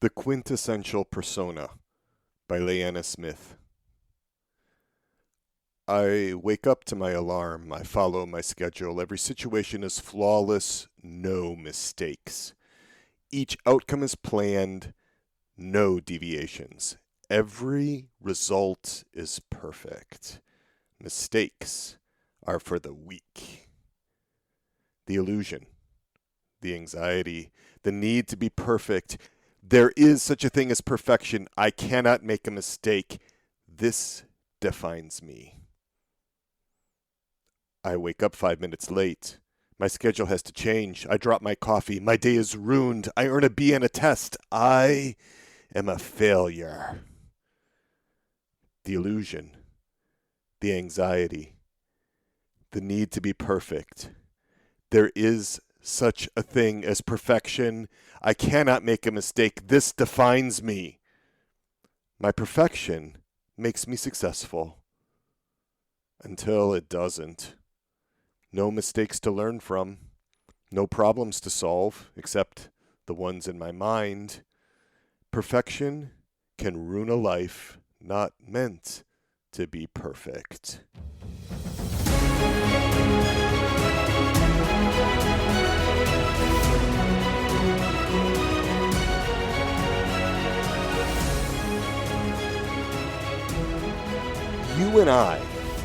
The Quintessential Persona by Leanna Smith. I wake up to my alarm. I follow my schedule. Every situation is flawless, no mistakes. Each outcome is planned, no deviations. Every result is perfect. Mistakes are for the weak. The illusion, the anxiety, the need to be perfect. There is such a thing as perfection. I cannot make a mistake. This defines me. I wake up 5 minutes late. My schedule has to change. I drop my coffee. My day is ruined. I earn a B on a test. I am a failure. The illusion, the anxiety, the need to be perfect. There is such a thing as perfection. I cannot make a mistake. This defines me. My perfection makes me successful until it doesn't. No mistakes to learn from. No problems to solve except the ones in my mind. Perfection can ruin a life not meant to be perfect. You and I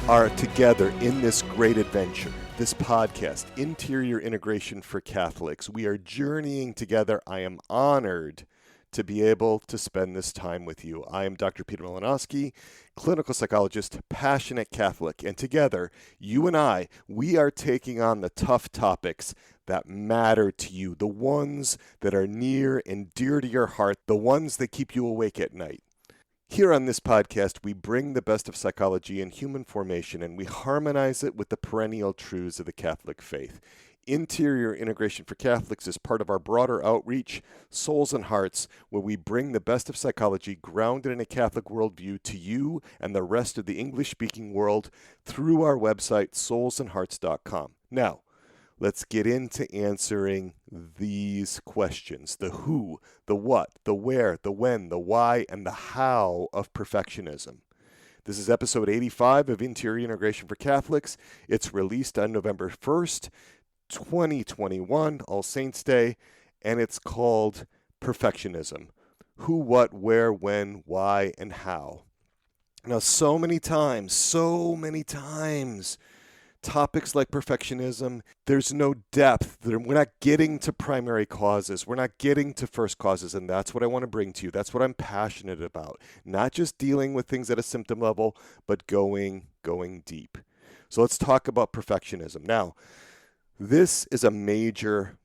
are together in this great adventure, this podcast, Interior Integration for Catholics. We are journeying together. I am honored to be able to spend this time with you. I am Dr. Peter Malinowski, clinical psychologist, passionate Catholic, and together, you and I, we are taking on the tough topics that matter to you, the ones that are near and dear to your heart, the ones that keep you awake at night. Here on this podcast, we bring the best of psychology and human formation, and we harmonize it with the perennial truths of the Catholic faith. Interior Integration for Catholics is part of our broader outreach, Souls and Hearts, where we bring the best of psychology grounded in a Catholic worldview to you and the rest of the English-speaking world through our website, soulsandhearts.com. Now, let's get into answering these questions: the who, the what, the where, the when, the why, and the how of perfectionism. This is episode 85 of Interior Integration for Catholics. It's released on November 1st, 2021, All Saints Day, and it's called Perfectionism: Who, What, Where, When, Why, and How. Now, so many times, topics like perfectionism, there's no depth. We're not getting to primary causes. We're not getting to first causes, and that's what I want to bring to you. That's what I'm passionate about. Not just dealing with things at a symptom level, but going deep. So let's talk about perfectionism. Now, this is a major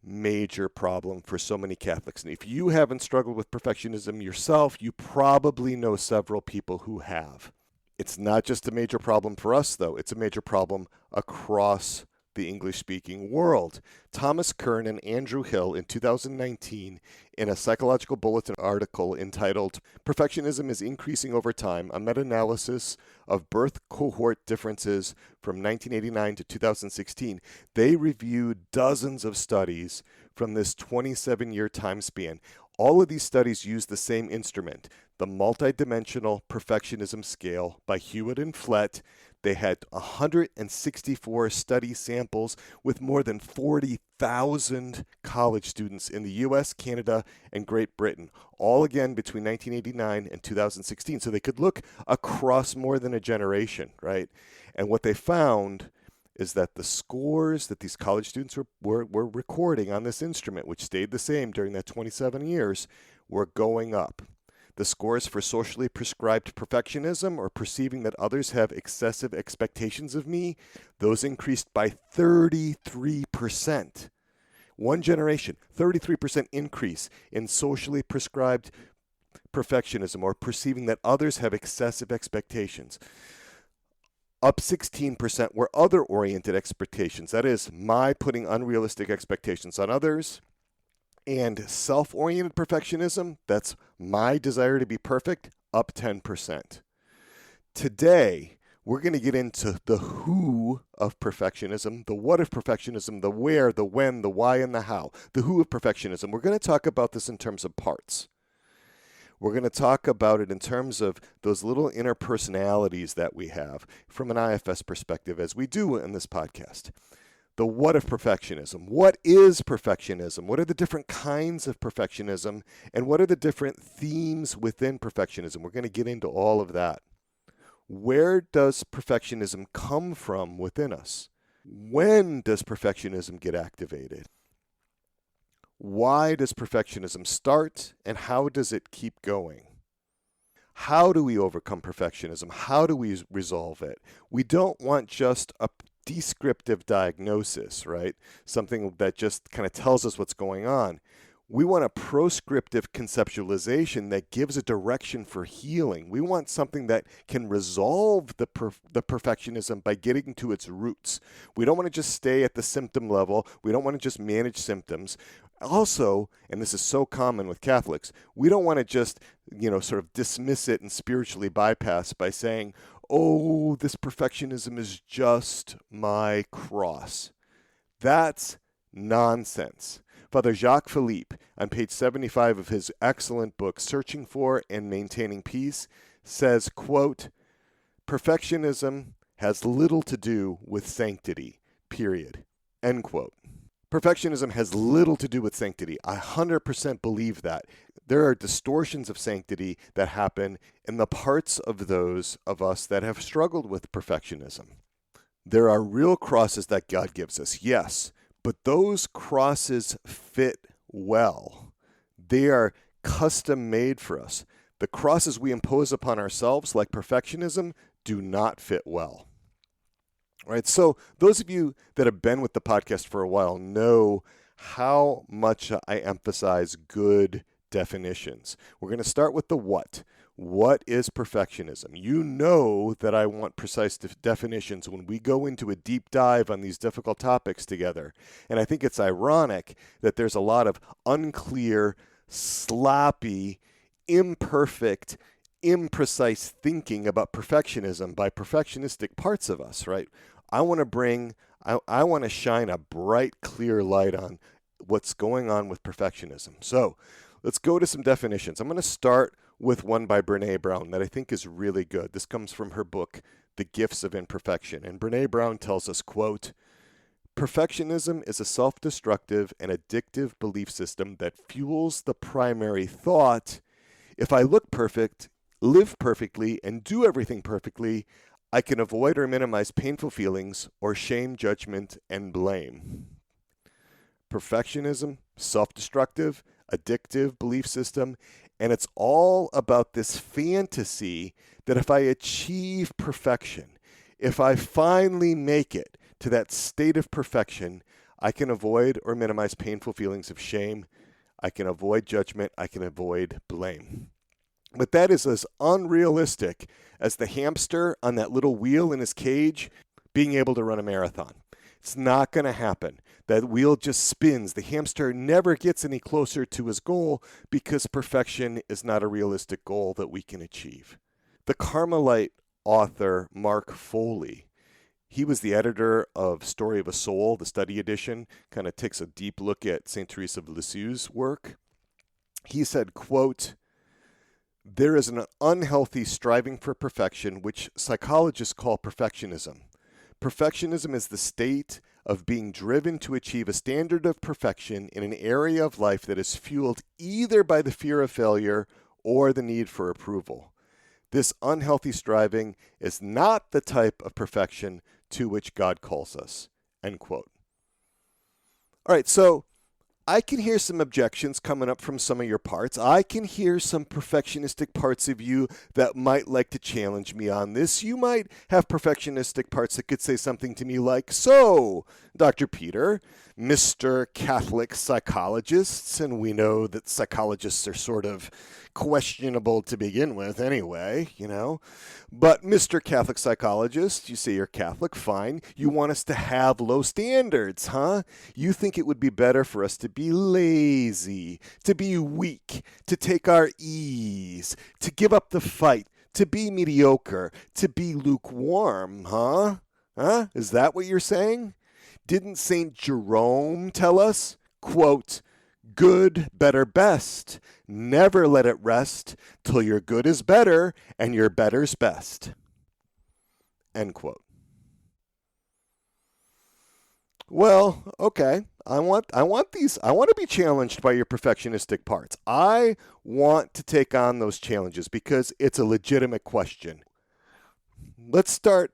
problem for so many Catholics. And if you haven't struggled with perfectionism yourself, you probably know several people who have. It's not just a major problem for us, though. It's a major problem across the English-speaking world. Thomas Kern and Andrew Hill in 2019, in a Psychological Bulletin article entitled "Perfectionism is Increasing Over Time, a Meta-Analysis of Birth Cohort Differences from 1989 to 2016, they reviewed dozens of studies from this 27-year time span. All of these studies use the same instrument, the multidimensional perfectionism scale by Hewitt and Flett. They had 164 study samples with more than 40,000 college students in the U.S., Canada, and Great Britain, all again between 1989 and 2016. So they could look across more than a generation, right? And what they found is that the scores that these college students were recording on this instrument, which stayed the same during that 27 years, were going up. The scores for socially prescribed perfectionism, or perceiving that others have excessive expectations of me, those increased by 33%. One generation, 33% increase in socially prescribed perfectionism, or perceiving that others have excessive expectations. Up 16% were other-oriented expectations. That is, my putting unrealistic expectations on others. And self-oriented perfectionism, that's my desire to be perfect, up 10%. Today, we're going to get into the who of perfectionism, the what of perfectionism, the where, the when, the why, and the how. The who of perfectionism. We're going to talk about this in terms of parts. We're going to talk about it in terms of those little inner personalities that we have from an IFS perspective, as we do in this podcast. The what of perfectionism? What is perfectionism? What are the different kinds of perfectionism? And what are the different themes within perfectionism? We're going to get into all of that. Where does perfectionism come from within us? When does perfectionism get activated? Why does perfectionism start, and how does it keep going? How do we overcome perfectionism? How do we resolve it? We don't want just a descriptive diagnosis, right? Something that just kind of tells us what's going on. We want a proscriptive conceptualization that gives a direction for healing. We want something that can resolve the perfectionism by getting to its roots. We don't want to just stay at the symptom level. We don't want to just manage symptoms. Also, and this is so common with Catholics, we don't want to just, sort of dismiss it and spiritually bypass by saying, oh, this perfectionism is just my cross. That's nonsense. Father Jacques Philippe, on page 75 of his excellent book, Searching for and Maintaining Peace, says, quote, perfectionism has little to do with sanctity, period, end quote. Perfectionism has little to do with sanctity. I 100% believe that. There are distortions of sanctity that happen in the parts of those of us that have struggled with perfectionism. There are real crosses that God gives us, yes, but those crosses fit well. They are custom made for us. The crosses we impose upon ourselves, like perfectionism, do not fit well. All right, so those of you that have been with the podcast for a while know how much I emphasize good definitions. We're going to start with the what. What is perfectionism? You know that I want precise definitions when we go into a deep dive on these difficult topics together. And I think it's ironic that there's a lot of unclear, sloppy, imperfect, imprecise thinking about perfectionism by perfectionistic parts of us, right? I want to shine a bright, clear light on what's going on with perfectionism. So let's go to some definitions. I'm going to start with one by Brené Brown that I think is really good. This comes from her book, The Gifts of Imperfection. And Brené Brown tells us, quote, perfectionism is a self-destructive and addictive belief system that fuels the primary thought, if I look perfect, live perfectly, and do everything perfectly, I can avoid or minimize painful feelings or shame, judgment, and blame. Perfectionism, self-destructive, addictive belief system, and it's all about this fantasy that if I achieve perfection, if I finally make it to that state of perfection, I can avoid or minimize painful feelings of shame, I can avoid judgment, I can avoid blame. But that is as unrealistic as the hamster on that little wheel in his cage being able to run a marathon. It's not going to happen. That wheel just spins. The hamster never gets any closer to his goal because perfection is not a realistic goal that we can achieve. The Carmelite author Mark Foley, he was the editor of Story of a Soul, the study edition, kind of takes a deep look at St. Teresa of Lisieux's work. He said, quote, there is an unhealthy striving for perfection, which psychologists call perfectionism. Perfectionism is the state of being driven to achieve a standard of perfection in an area of life that is fueled either by the fear of failure or the need for approval. This unhealthy striving is not the type of perfection to which God calls us. End quote. All right, so I can hear some objections coming up from some of your parts. I can hear some perfectionistic parts of you that might like to challenge me on this. You might have perfectionistic parts that could say something to me like, so, Dr. Peter, Mr. Catholic psychologists, and we know that psychologists are sort of questionable to begin with anyway, But Mr. Catholic psychologist, you say you're Catholic, fine. You want us to have low standards, huh? You think it would be better for us to be lazy, to be weak, to take our ease, to give up the fight, to be mediocre, to be lukewarm, huh? Is that what you're saying? Didn't St. Jerome tell us, quote, Good, better, best. Never let it rest till your good is better and your better's best. End quote. Well, okay. I want to be challenged by your perfectionistic parts. I want to take on those challenges because it's a legitimate question. Let's start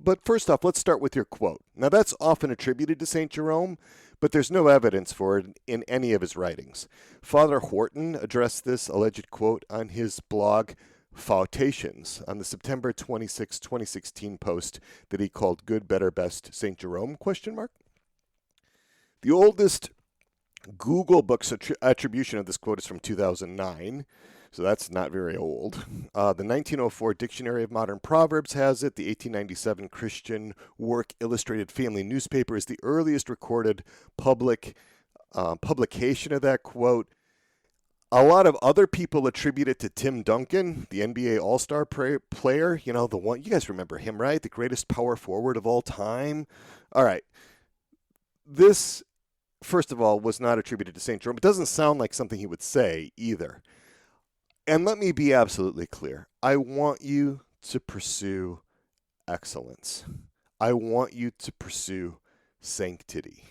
But first off, let's start with your quote. Now, that's often attributed to St. Jerome, but there's no evidence for it in any of his writings. Father Horton addressed this alleged quote on his blog, Fautations, on the September 26, 2016 post that he called Good, Better, Best St. Jerome, question mark. The oldest Google Books attribution of this quote is from 2009. So that's not very old. The 1904 Dictionary of Modern Proverbs has it. The 1897 Christian Work Illustrated Family Newspaper is the earliest recorded publication of that quote. A lot of other people attribute it to Tim Duncan, the NBA All-Star player. You know, the one, you guys remember him, right? The greatest power forward of all time. All right. This, first of all, was not attributed to St. Jerome. It doesn't sound like something he would say either. And let me be absolutely clear. I want you to pursue excellence. I want you to pursue sanctity.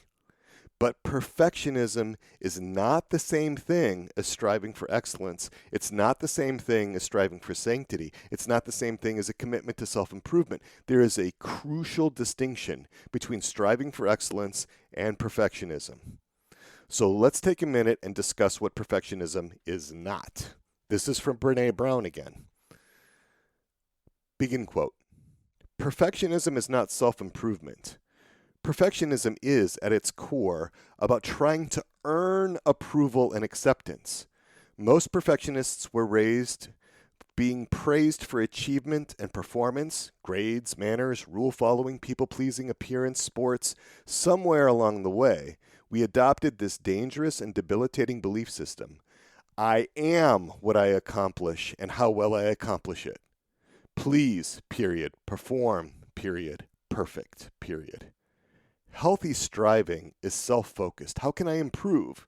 But perfectionism is not the same thing as striving for excellence. It's not the same thing as striving for sanctity. It's not the same thing as a commitment to self-improvement. There is a crucial distinction between striving for excellence and perfectionism. So let's take a minute and discuss what perfectionism is not. This is from Brené Brown again. Begin quote. Perfectionism is not self-improvement. Perfectionism is, at its core, about trying to earn approval and acceptance. Most perfectionists were raised being praised for achievement and performance, grades, manners, rule-following, people-pleasing, appearance, sports. Somewhere along the way, we adopted this dangerous and debilitating belief system. I am what I accomplish and how well I accomplish it. Please, period. Perform, period. Perfect, period. Healthy striving is self-focused. How can I improve?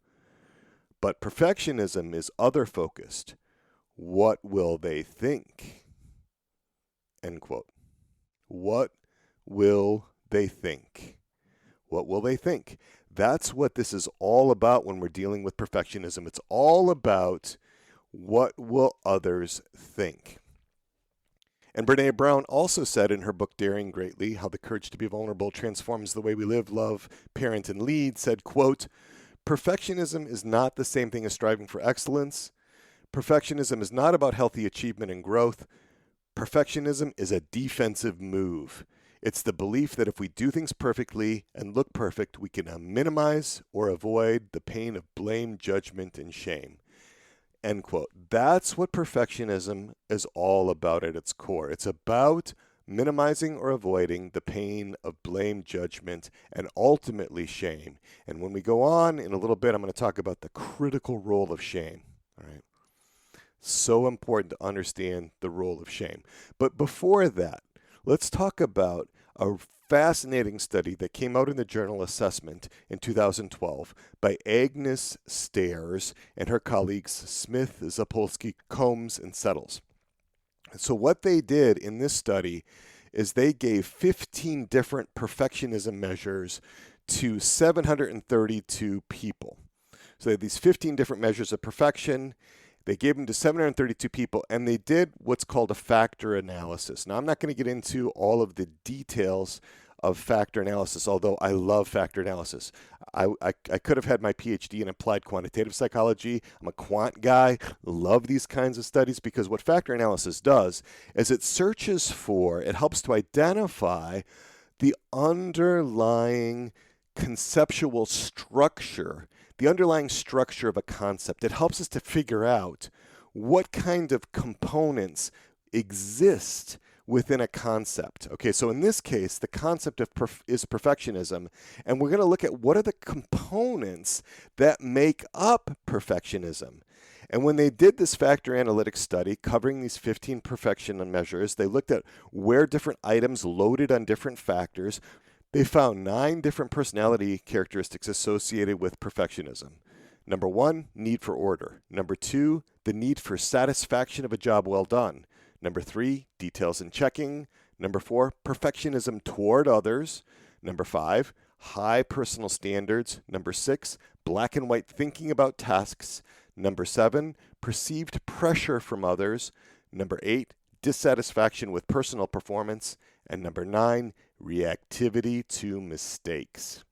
But perfectionism is other-focused. What will they think? End quote. What will they think? What will they think? That's what this is all about when we're dealing with perfectionism. It's all about what will others think. And Brené Brown also said in her book, Daring Greatly, How the Courage to be Vulnerable Transforms the Way We Live, Love, Parent, and Lead, said, quote, perfectionism is not the same thing as striving for excellence. Perfectionism is not about healthy achievement and growth. Perfectionism is a defensive move. It's the belief that if we do things perfectly and look perfect, we can minimize or avoid the pain of blame, judgment, and shame. End quote. That's what perfectionism is all about at its core. It's about minimizing or avoiding the pain of blame, judgment, and ultimately shame. And when we go on in a little bit, I'm going to talk about the critical role of shame. All right. So important to understand the role of shame. But before that, let's talk about a fascinating study that came out in the journal Assessment in 2012 by Agnes Stairs and her colleagues Smith, Zapolsky, Combs, and Settles. So what they did in this study is they gave 15 different perfectionism measures to 732 people. So they had these 15 different measures of perfection. They gave them to 732 people, and they did what's called a factor analysis. Now, I'm not going to get into all of the details of factor analysis, although I love factor analysis. I could have had my PhD in applied quantitative psychology. I'm a quant guy, love these kinds of studies because what factor analysis does is it helps to identify the underlying conceptual structure, the underlying structure of a concept. It helps us to figure out what kind of components exist within a concept. Okay, so in this case, the concept of is perfectionism, and we're going to look at what are the components that make up perfectionism. And when they did this factor analytics study covering these 15 perfection measures, they looked at where different items loaded on different factors. They found 9 different personality characteristics associated with perfectionism. Number 1, need for order. Number 2, the need for satisfaction of a job well done. Number 3, details and checking. Number 4, perfectionism toward others. Number 5, high personal standards. Number 6, black and white thinking about tasks. Number 7, perceived pressure from others. Number 8, dissatisfaction with personal performance. And number 9, reactivity to mistakes.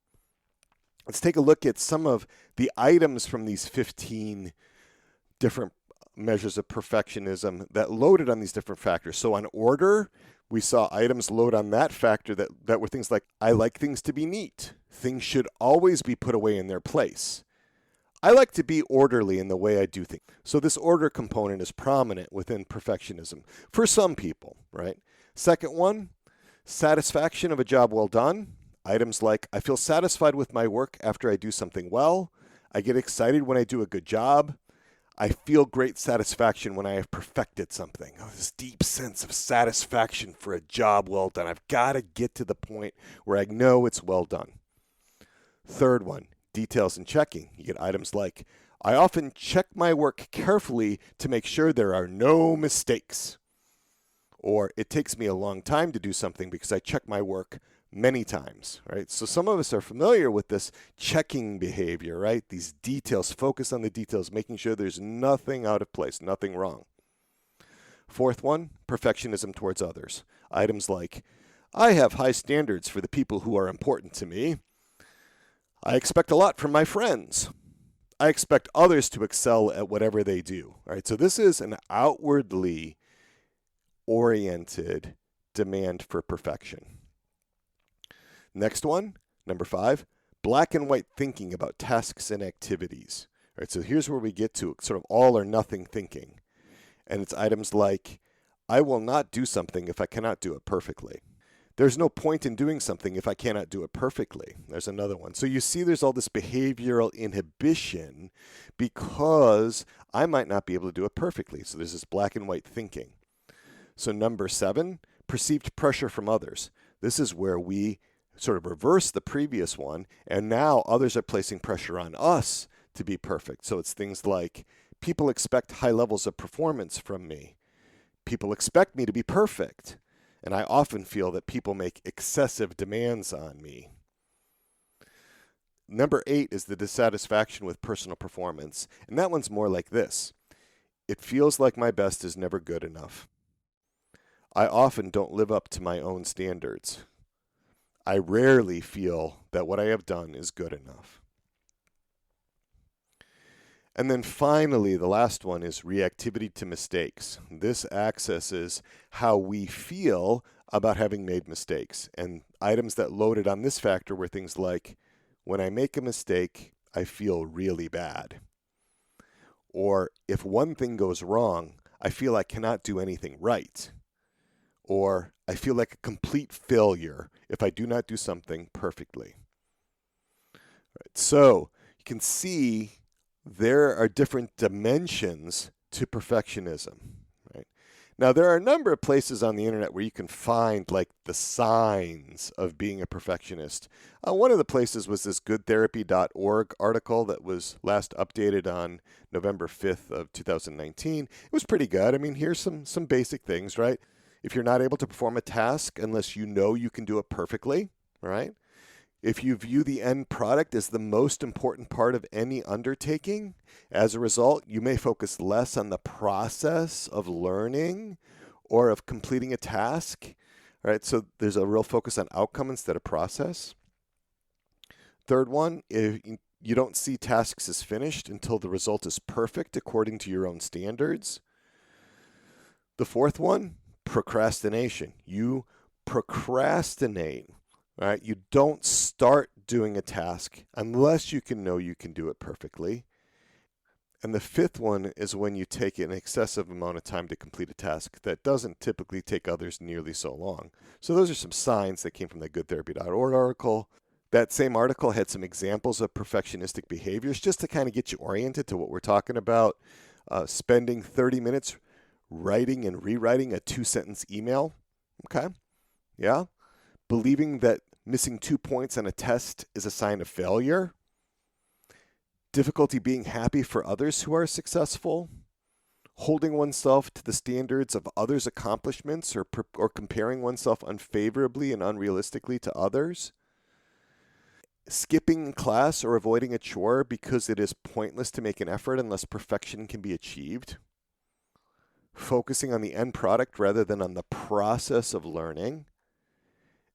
Let's take a look at some of the items from these 15 different measures of perfectionism that loaded on these different factors. So on order, we saw items load on that factor that were things like, I like things to be neat. Things should always be put away in their place. I like to be orderly in the way I do things. So this order component is prominent within perfectionism for some people, right? Second one, satisfaction of a job well done. Items like, I feel satisfied with my work after I do something well. I get excited when I do a good job. I feel great satisfaction when I have perfected something. Oh, this deep sense of satisfaction for a job well done. I've got to get to the point where I know it's well done. Third one, details and checking. You get items like, I often check my work carefully to make sure there are no mistakes. Or it takes me a long time to do something because I check my work many times, right? So some of us are familiar with this checking behavior, right? These details, focus on the details, making sure there's nothing out of place, nothing wrong. Fourth one, perfectionism towards others. Items like, I have high standards for the people who are important to me. I expect a lot from my friends. I expect others to excel at whatever they do, right? So this is an outwardly oriented demand for perfection. Next one, number 5, black and white thinking about tasks and activities. All right, so here's where we get to sort of all or nothing thinking. And it's items like, I will not do something if I cannot do it perfectly. There's no point in doing something if I cannot do it perfectly. There's another one. So you see there's all this behavioral inhibition because I might not be able to do it perfectly. So there's this black and white thinking. So number 7, perceived pressure from others. This is where we sort of reverse the previous one, and now others are placing pressure on us to be perfect. So it's things like, people expect high levels of performance from me. People expect me to be perfect. And I often feel that people make excessive demands on me. Number 8 is the dissatisfaction with personal performance. And that one's more like this. It feels like my best is never good enough. I often don't live up to my own standards. I rarely feel that what I have done is good enough. And then finally, the last one is reactivity to mistakes. This accesses how we feel about having made mistakes. And items that loaded on this factor were things like, when I make a mistake, I feel really bad. Or if one thing goes wrong, I feel I cannot do anything right. Or I feel like a complete failure if I do not do something perfectly. Right, so you can see there are different dimensions to perfectionism. Right? Now, there are a number of places on the internet where you can find like the signs of being a perfectionist. One of the places was this goodtherapy.org article that was last updated on November 5th of 2019. It was pretty good. I mean, here's some basic things, right? If you're not able to perform a task unless you know you can do it perfectly, right? If you view the end product as the most important part of any undertaking, as a result, you may focus less on the process of learning or of completing a task, right? So there's a real focus on outcome instead of process. Third one, if you don't see tasks as finished until the result is perfect according to your own standards. The fourth one, procrastination. You procrastinate, right? You don't start doing a task unless you know you can do it perfectly. And the fifth one is when you take an excessive amount of time to complete a task that doesn't typically take others nearly so long. So those are some signs that came from the goodtherapy.org article. That same article had some examples of perfectionistic behaviors just to kind of get you oriented to what we're talking about. Spending 30 minutes writing and rewriting a 2-sentence email. Okay. Yeah. Believing that missing 2 points on a test is a sign of failure. difficulty being happy for others who are successful, holding oneself to the standards of others' accomplishments or comparing oneself unfavorably and unrealistically to others, skipping class or avoiding a chore because it is pointless to make an effort unless perfection can be achieved, focusing on the end product rather than on the process of learning,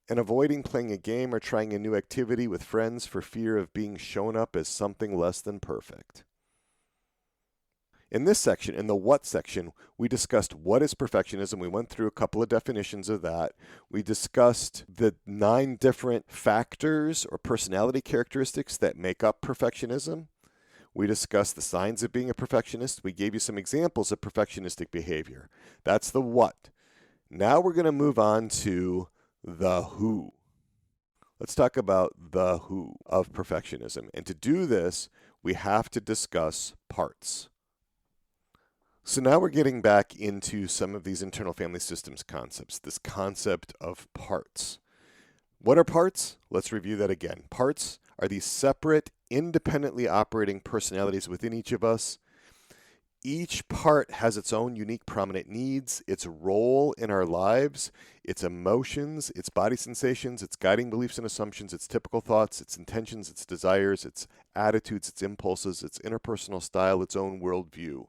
and avoiding playing a game or trying a new activity with friends for fear of being shown up as something less than perfect. In this section, in the what section, we discussed what is perfectionism. We went through a couple of definitions of that. We discussed the 9 different factors or personality characteristics that make up perfectionism. We discussed the signs of being a perfectionist. We gave you some examples of perfectionistic behavior. That's the what. Now we're going to move on to the who. Let's talk about the who of perfectionism. And to do this, we have to discuss parts. So now we're getting back into some of these internal family systems concepts, this concept of parts. What are parts? Let's review that again. Parts are these separate, independently operating personalities within each of us. Each part has its own unique prominent needs, its role in our lives, its emotions, its body sensations, its guiding beliefs and assumptions, its typical thoughts, its intentions, its desires, its attitudes, its impulses, its interpersonal style, its own worldview.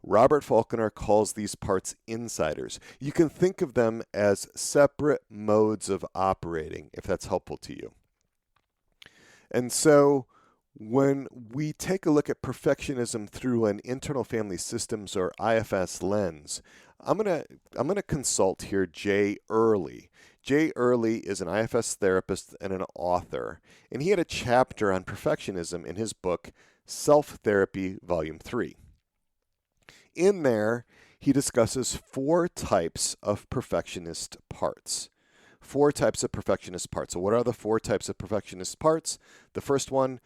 Robert Falconer calls these parts insiders. You can think of them as separate modes of operating, if that's helpful to you. And so when we take a look at perfectionism through an internal family systems or IFS lens, I'm gonna consult here Jay Early. Jay Early is an IFS therapist and an author, and he had a chapter on perfectionism in his book, Self-Therapy, Volume 3. In there, he discusses 4 types of perfectionist parts. 4 types of perfectionist parts. So what are the 4 types of perfectionist parts? The first one,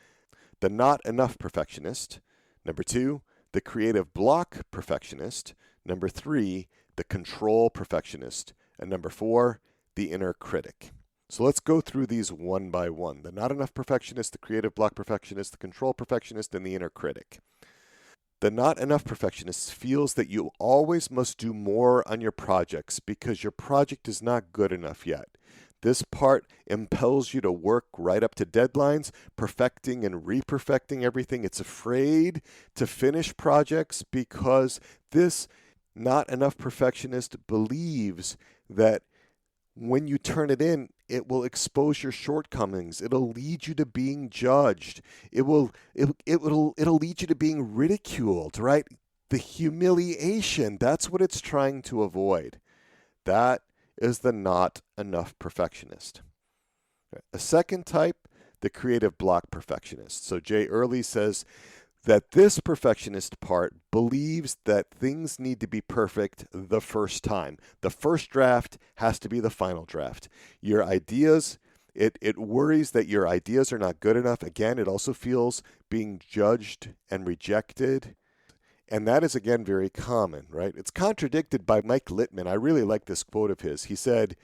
the not enough perfectionist. Number 2, the creative block perfectionist. Number 3, the control perfectionist. And number 4, the inner critic. So let's go through these one by one. The not enough perfectionist, the creative block perfectionist, the control perfectionist, and the inner critic. The not enough perfectionist feels that you always must do more on your projects because your project is not good enough yet. This part impels you to work right up to deadlines, perfecting and re-perfecting everything. It's afraid to finish projects because this not enough perfectionist believes that when you turn it in, it will expose your shortcomings. It'll lead you to being judged. It'll lead you to being ridiculed, right? The humiliation, that's what it's trying to avoid. That is the not enough perfectionist. A second type, the creative block perfectionist. So Jay Early says that this perfectionist part believes that things need to be perfect the first time. The first draft has to be the final draft. Your ideas, it worries that your ideas are not good enough. Again, it also feels being judged and rejected. And that is, again, very common, right? It's contradicted by Mike Littman. I really like this quote of his. He said,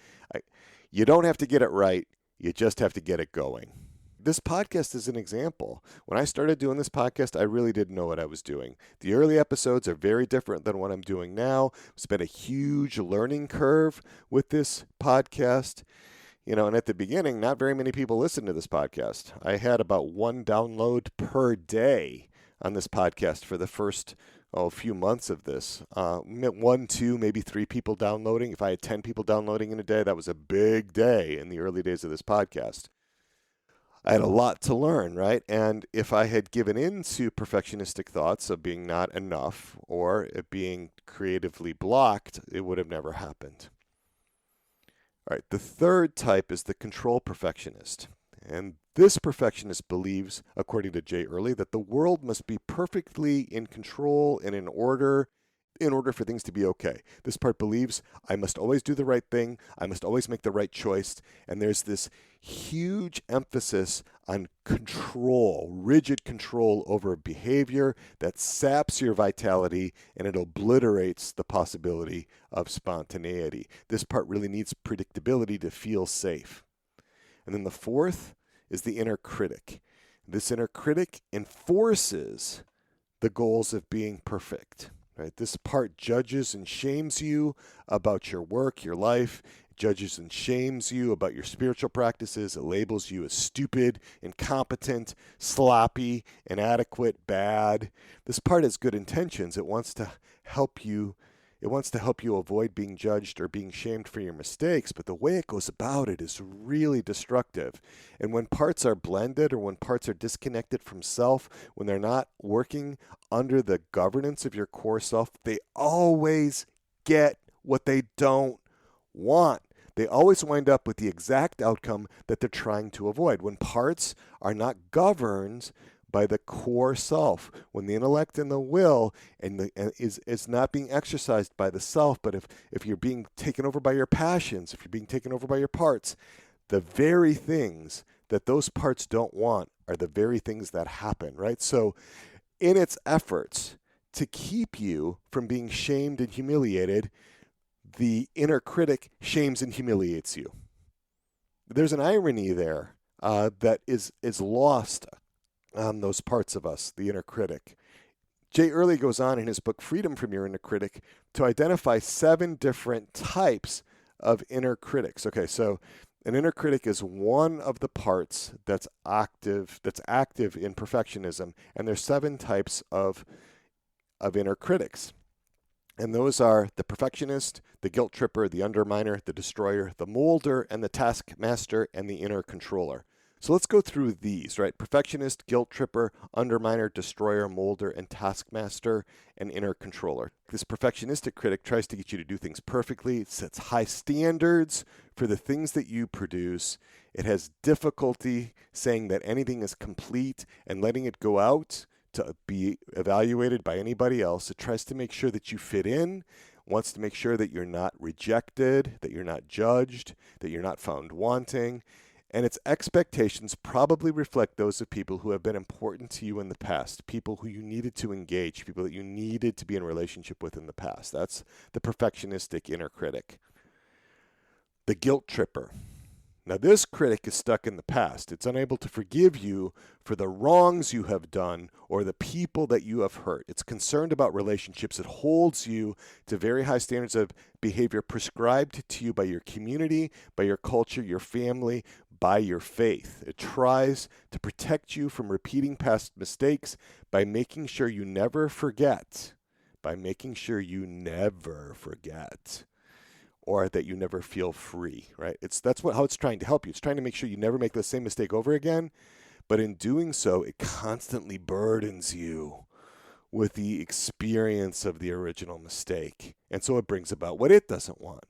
you don't have to get it right. You just have to get it going. This podcast is an example. When I started doing this podcast, I really didn't know what I was doing. The early episodes are very different than what I'm doing now. It's been a huge learning curve with this podcast. And at the beginning, not very many people listened to this podcast. I had about 1 download per day on this podcast for the first few months of this. 1, 2, maybe 3 people downloading. If I had 10 people downloading in a day, that was a big day in the early days of this podcast. I had a lot to learn, right? And if I had given in to perfectionistic thoughts of being not enough or it being creatively blocked, it would have never happened. All right, the third type is the control perfectionist. And this perfectionist believes, according to Jay Early, that the world must be perfectly in control and in order for things to be okay. This part believes I must always do the right thing, I must always make the right choice, and there's this huge emphasis on control, rigid control over behavior that saps your vitality and it obliterates the possibility of spontaneity. This part really needs predictability to feel safe. And then the fourth is the inner critic. This inner critic enforces the goals of being perfect. Right? This part judges and shames you about your work, your life. It judges and shames you about your spiritual practices. It labels you as stupid, incompetent, sloppy, inadequate, bad. This part has good intentions. It wants to help you. It wants to help you avoid being judged or being shamed for your mistakes, but the way it goes about it is really destructive. And when parts are blended or when parts are disconnected from self, when they're not working under the governance of your core self, they always get what they don't want. They always wind up with the exact outcome that they're trying to avoid. When parts are not governed by the core self, when the intellect and the will is not being exercised by the self, but if you're being taken over by your passions, if you're being taken over by your parts, the very things that those parts don't want are the very things that happen, right? So in its efforts to keep you from being shamed and humiliated, the inner critic shames and humiliates you. There's an irony there that is lost on those parts of us, the inner critic. Jay Earley goes on in his book Freedom from Your Inner Critic to identify 7 different types of inner critics. Okay, so an inner critic is one of the parts that's active in perfectionism, and there's 7 types of inner critics. And those are the perfectionist, the guilt tripper, the underminer, the destroyer, the molder, and the taskmaster, and the inner controller. So let's go through these, right? Perfectionist, guilt tripper, underminer, destroyer, molder, and taskmaster, and inner controller. This perfectionistic critic tries to get you to do things perfectly. It sets high standards for the things that you produce. It has difficulty saying that anything is complete and letting it go out to be evaluated by anybody else. It tries to make sure that you fit in, wants to make sure that you're not rejected, that you're not judged, that you're not found wanting. And its expectations probably reflect those of people who have been important to you in the past, people who you needed to engage, people that you needed to be in relationship with in the past. That's the perfectionistic inner critic. The guilt tripper. Now, this critic is stuck in the past. It's unable to forgive you for the wrongs you have done or the people that you have hurt. It's concerned about relationships. It holds you to very high standards of behavior prescribed to you by your community, by your culture, your family, by your faith. It tries to protect you from repeating past mistakes by making sure you never forget. By making sure you never forget. Or that you never feel free, right? How it's trying to help you. It's trying to make sure you never make the same mistake over again. But in doing so, it constantly burdens you with the experience of the original mistake. And so it brings about what it doesn't want.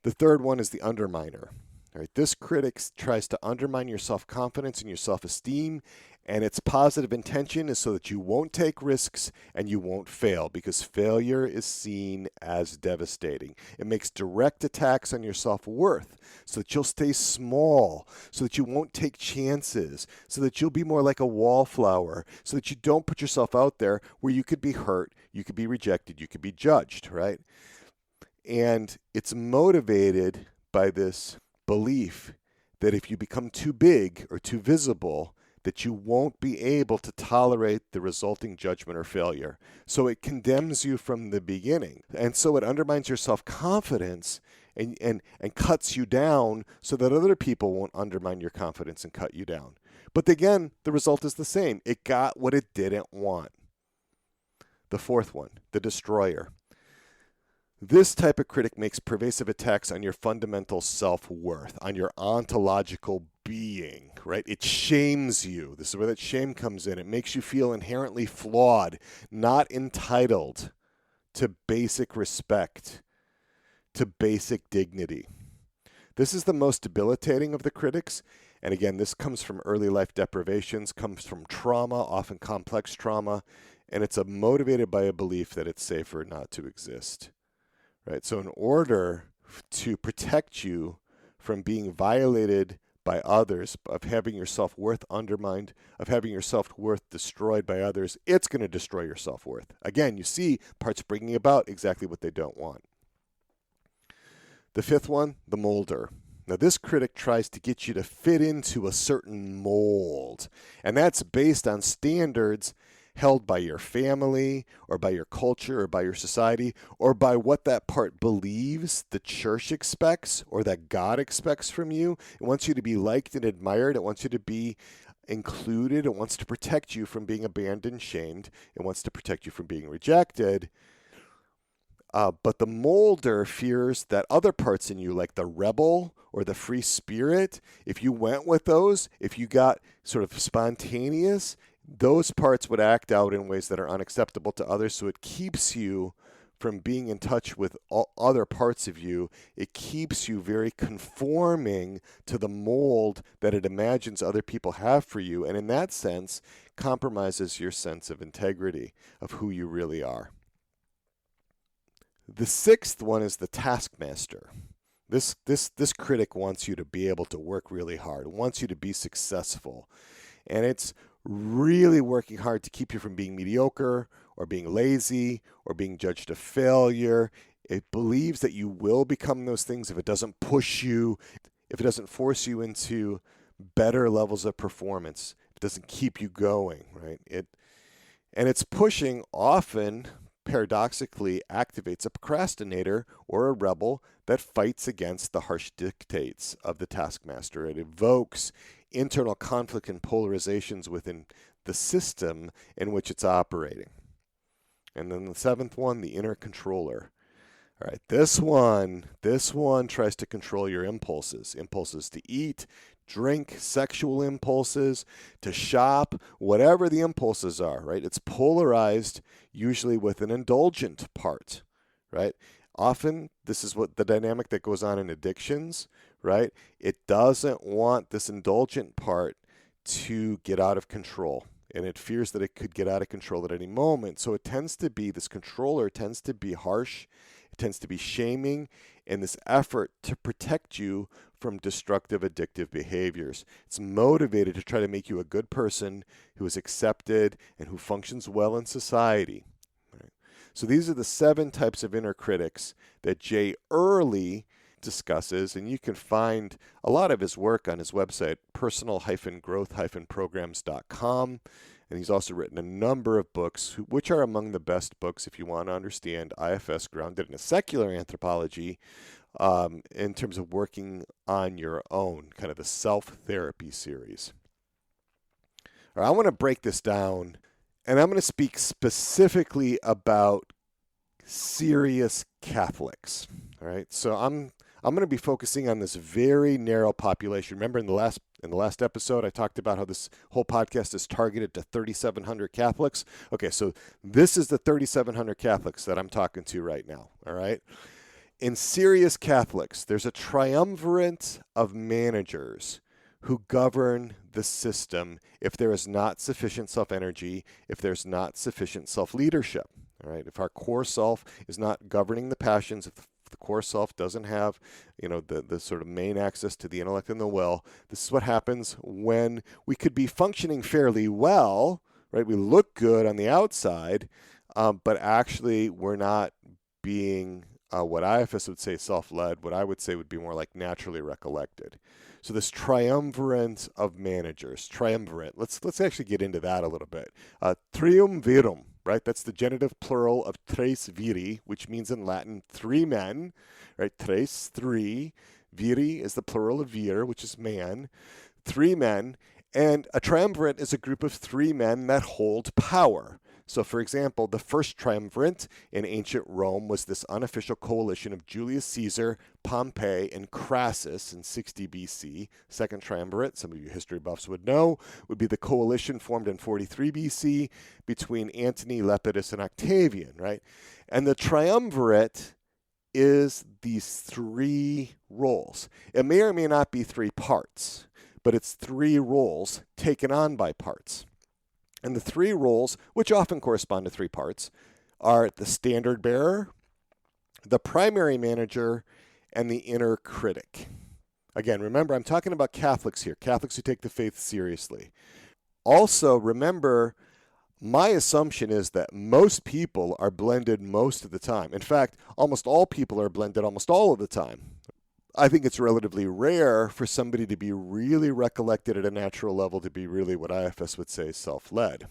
The third one is the underminer. Right? This critic tries to undermine your self-confidence and your self-esteem, and its positive intention is so that you won't take risks and you won't fail, because failure is seen as devastating. It makes direct attacks on your self-worth so that you'll stay small, so that you won't take chances, so that you'll be more like a wallflower, so that you don't put yourself out there where you could be hurt, you could be rejected, you could be judged, right? And it's motivated by this belief that if you become too big or too visible, that you won't be able to tolerate the resulting judgment or failure. So it condemns you from the beginning. And so it undermines your self-confidence and cuts you down so that other people won't undermine your confidence and cut you down. But again, the result is the same. It got what it didn't want. The fourth one, the destroyer. This type of critic makes pervasive attacks on your fundamental self-worth, on your ontological being, right? It shames you. This is where that shame comes in. It makes you feel inherently flawed, not entitled to basic respect, to basic dignity. This is the most debilitating of the critics. And again, this comes from early life deprivations, comes from trauma, often complex trauma, and it's motivated by a belief that it's safer not to exist. Right? So in order to protect you from being violated by others, of having your self-worth undermined, of having your self-worth destroyed by others, it's going to destroy your self-worth. Again, you see parts bringing about exactly what they don't want. The fifth one, the molder. Now, this critic tries to get you to fit into a certain mold, and that's based on standards held by your family or by your culture or by your society or by what that part believes the church expects or that God expects from you. It wants you to be liked and admired. It wants you to be included. It wants to protect you from being abandoned, shamed. It wants to protect you from being rejected. But the molder fears that other parts in you, like the rebel or the free spirit, if you went with those, if you got sort of spontaneous, those parts would act out in ways that are unacceptable to others. So it keeps you from being in touch with all other parts of you. It keeps you very conforming to the mold that it imagines other people have for you. And in that sense, compromises your sense of integrity, of who you really are. The sixth one is the taskmaster. This critic wants you to be able to work really hard, wants you to be successful. And it's really working hard to keep you from being mediocre or being lazy or being judged a failure. It believes that you will become those things if it doesn't push you, if it doesn't force you into better levels of performance, if it doesn't keep you going, right? And it's pushing often, paradoxically, activates a procrastinator or a rebel that fights against the harsh dictates of the taskmaster. It evokes internal conflict and polarizations within the system in which it's operating. And then the seventh one, the inner controller. All right, this one tries to control your impulses to eat, drink, sexual impulses, to shop, whatever the impulses are, right? It's polarized, usually with an indulgent part, right? Often, this is what the dynamic that goes on in addictions, right? It doesn't want this indulgent part to get out of control, and it fears that it could get out of control at any moment. So it tends to be, this controller tends to be harsh, it tends to be shaming, and this effort to protect you from destructive, addictive behaviors. It's motivated to try to make you a good person who is accepted and who functions well in society. Right? So these are the 7 types of inner critics that Jay Early discusses, and you can find a lot of his work on his website, personal-growth-programs.com. And he's also written a number of books, which are among the best books if you want to understand IFS grounded in a secular anthropology, in terms of working on your own, kind of the self-therapy series. All right, I want to break this down, and I'm going to speak specifically about serious Catholics. All right, so I'm going to be focusing on this very narrow population. Remember in the last episode, I talked about how this whole podcast is targeted to 3,700 Catholics. Okay, so this is the 3,700 Catholics that I'm talking to right now. All right. In serious Catholics, there's a triumvirate of managers who govern the system if there is not sufficient self-energy, if there's not sufficient self-leadership. All right. If our core self is not governing the passions, if the core self doesn't have, the sort of main access to the intellect and the will, this is what happens when we could be functioning fairly well, right? We look good on the outside, but actually we're not being what IFS would say self-led, what I would say would be more like naturally recollected. So this triumvirate of managers, let's actually get into that a little bit. Triumvirum, right? That's the genitive plural of tres viri, which means in Latin 3 men, right? Tres, 3. Viri is the plural of vir, which is man. 3 men. And a triumvirate is a group of 3 men that hold power. So, for example, the first triumvirate in ancient Rome was this unofficial coalition of Julius Caesar, Pompey, and Crassus in 60 BC. Second triumvirate, some of you history buffs would know, would be the coalition formed in 43 BC between Antony, Lepidus, and Octavian, right? And the triumvirate is these 3 roles. It may or may not be 3 parts, but it's 3 roles taken on by parts. And the 3 roles, which often correspond to 3 parts, are the standard bearer, the primary manager, and the inner critic. Again, remember, I'm talking about Catholics here, Catholics who take the faith seriously. Also, remember, my assumption is that most people are blended most of the time. In fact, almost all people are blended almost all of the time. I think it's relatively rare for somebody to be really recollected at a natural level to be really what IFS would say self-led.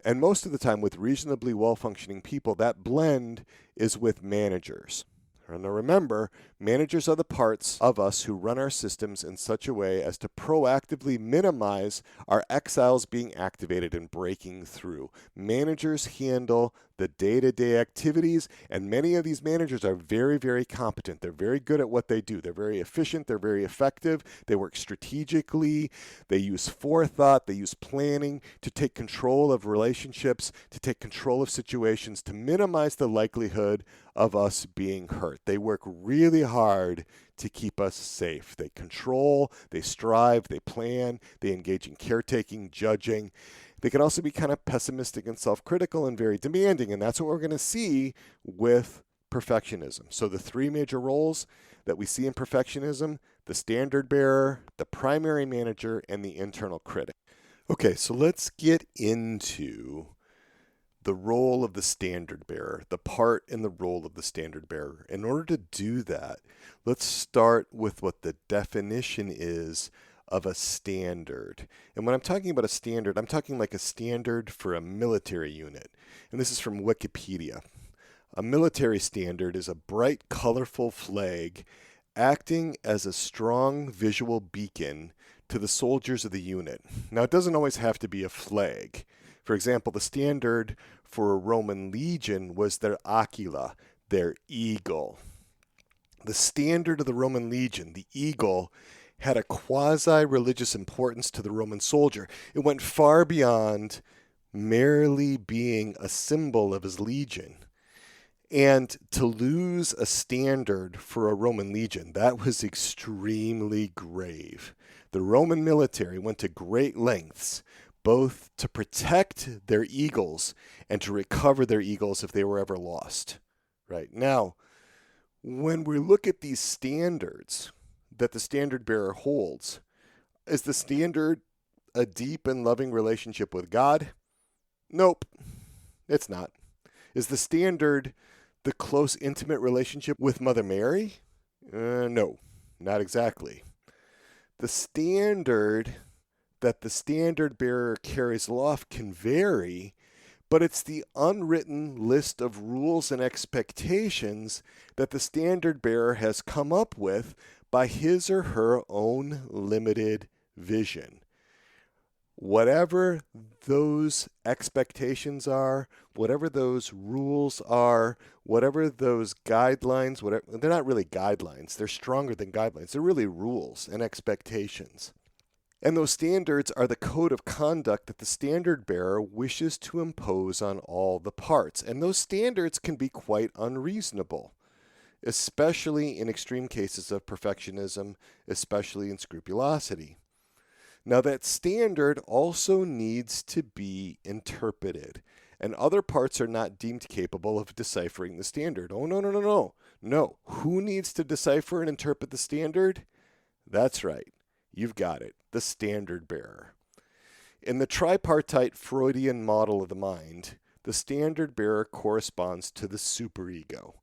And most of the time with reasonably well-functioning people, that blend is with managers. Now remember, managers are the parts of us who run our systems in such a way as to proactively minimize our exiles being activated and breaking through. Managers handle the day-to-day activities, and many of these managers are very, very competent. They're very good at what they do. They're very efficient. They're very effective. They work strategically. They use forethought. They use planning to take control of relationships, to take control of situations, to minimize the likelihood of us being hurt. They work really hard to keep us safe. They control, they strive, they plan, they engage in caretaking, judging. They can also be kind of pessimistic and self-critical and very demanding, and that's what we're going to see with perfectionism. So the three major roles that we see in perfectionism: the standard bearer, the primary manager, and the internal critic. Okay, so let's get into the role of the standard bearer, the part and the role of the standard bearer. In order to do that, let's start with what the definition is of a standard. And when I'm talking about a standard, I'm talking like a standard for a military unit. And this is from Wikipedia. A military standard is a bright, colorful flag acting as a strong visual beacon to the soldiers of the unit. Now, it doesn't always have to be a flag. For example, the standard for a Roman legion was their aquila, their eagle. The standard of the Roman legion, the eagle, had a quasi-religious importance to the Roman soldier. It went far beyond merely being a symbol of his legion. And to lose a standard for a Roman legion, that was extremely grave. The Roman military went to great lengths both to protect their eagles and to recover their eagles if they were ever lost. Right now, when we look at these standards that the standard bearer holds, is the standard a deep and loving relationship with God? Nope, it's not. Is the standard the close, intimate relationship with Mother Mary? No, not exactly. The standard that the standard bearer carries aloft can vary, but it's the unwritten list of rules and expectations that the standard bearer has come up with by his or her own limited vision. Whatever those expectations are, whatever those rules are, whatever those guidelines, they're not really guidelines, they're stronger than guidelines, they're really rules and expectations. And those standards are the code of conduct that the standard bearer wishes to impose on all the parts. And those standards can be quite unreasonable, especially in extreme cases of perfectionism, especially in scrupulosity. Now, that standard also needs to be interpreted, and other parts are not deemed capable of deciphering the standard. Oh, no, no, no, no. No. Who needs to decipher and interpret the standard? That's right. You've got it, the standard bearer. In the tripartite Freudian model of the mind, the standard bearer corresponds to the superego.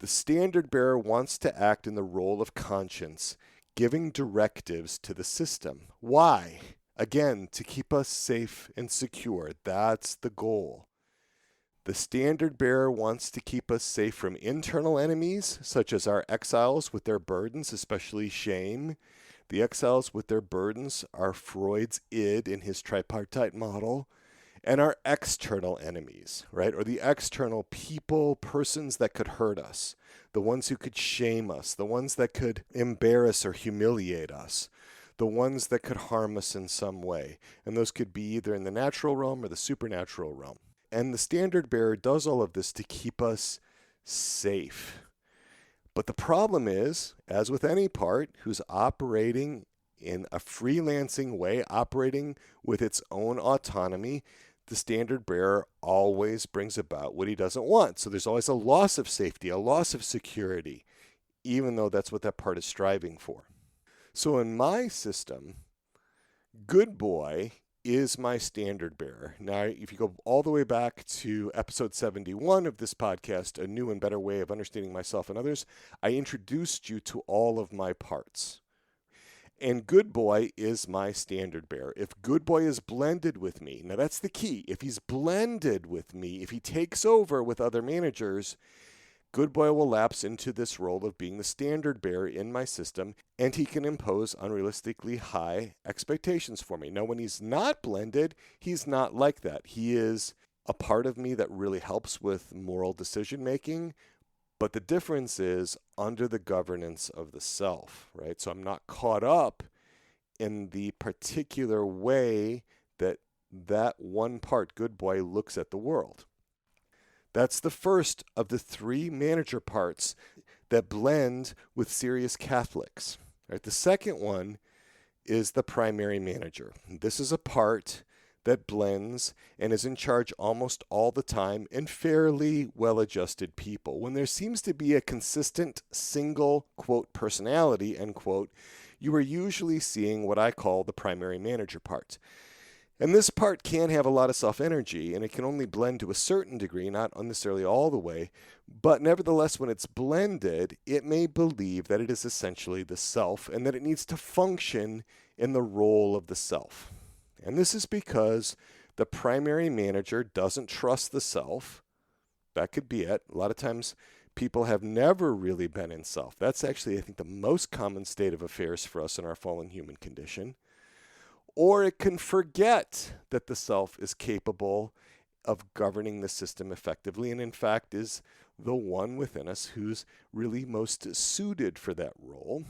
The standard bearer wants to act in the role of conscience, giving directives to the system. Why? Again, to keep us safe and secure. That's the goal. The standard bearer wants to keep us safe from internal enemies, such as our exiles with their burdens, especially shame. The exiles with their burdens are Freud's id in his tripartite model, and our external enemies, right? Or the external people, persons that could hurt us, the ones who could shame us, the ones that could embarrass or humiliate us, the ones that could harm us in some way. And those could be either in the natural realm or the supernatural realm. And the standard bearer does all of this to keep us safe. But the problem is, as with any part who's operating in a freelancing way, operating with its own autonomy, the standard bearer always brings about what he doesn't want. So there's always a loss of safety, a loss of security, even though that's what that part is striving for. So in my system, good boy is my standard bearer. Now, if you go all the way back to episode 71 of this podcast, A New and Better Way of Understanding Myself and Others, I introduced you to all of my parts. And good boy is my standard bearer. If good boy is blended with me, now that's the key. If he's blended with me, if he takes over with other managers, good boy will lapse into this role of being the standard bearer in my system, and he can impose unrealistically high expectations for me. Now, when he's not blended, he's not like that. He is a part of me that really helps with moral decision making, but the difference is under the governance of the self, right? So I'm not caught up in the particular way that that one part, good boy, looks at the world. That's the first of the three manager parts that blend with serious Catholics. Right? The second one is the primary manager. This is a part that blends and is in charge almost all the time in fairly well-adjusted people. When there seems to be a consistent single, quote, personality, end quote, you are usually seeing what I call the primary manager part. And this part can have a lot of self-energy, and it can only blend to a certain degree, not necessarily all the way. But nevertheless, when it's blended, it may believe that it is essentially the self and that it needs to function in the role of the self. And this is because the primary manager doesn't trust the self. That could be it. A lot of times people have never really been in self. That's actually, I think, the most common state of affairs for us in our fallen human condition. Or it can forget that the self is capable of governing the system effectively and in fact is the one within us who's really most suited for that role.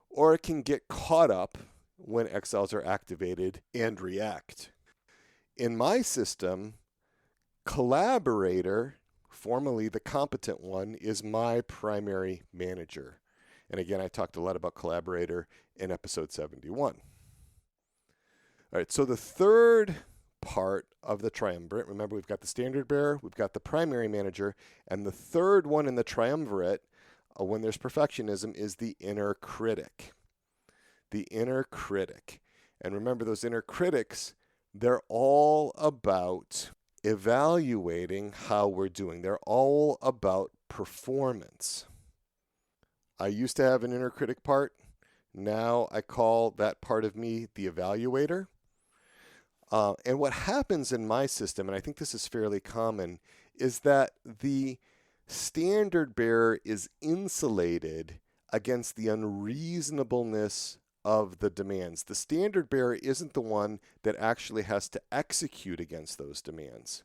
Or it can get caught up when exiles are activated and react. In my system, collaborator, formerly the competent one, is my primary manager. And again, I talked a lot about collaborator in episode 71. All right, so the third part of the triumvirate, remember we've got the standard bearer, we've got the primary manager, and the third one in the triumvirate, when there's perfectionism, is the inner critic. The inner critic. And remember, those inner critics, they're all about evaluating how we're doing. They're all about performance. I used to have an inner critic part. Now I call that part of me the evaluator. And what happens in my system, and I think this is fairly common, is that the standard bearer is insulated against the unreasonableness of the demands. The standard bearer isn't the one that actually has to execute against those demands,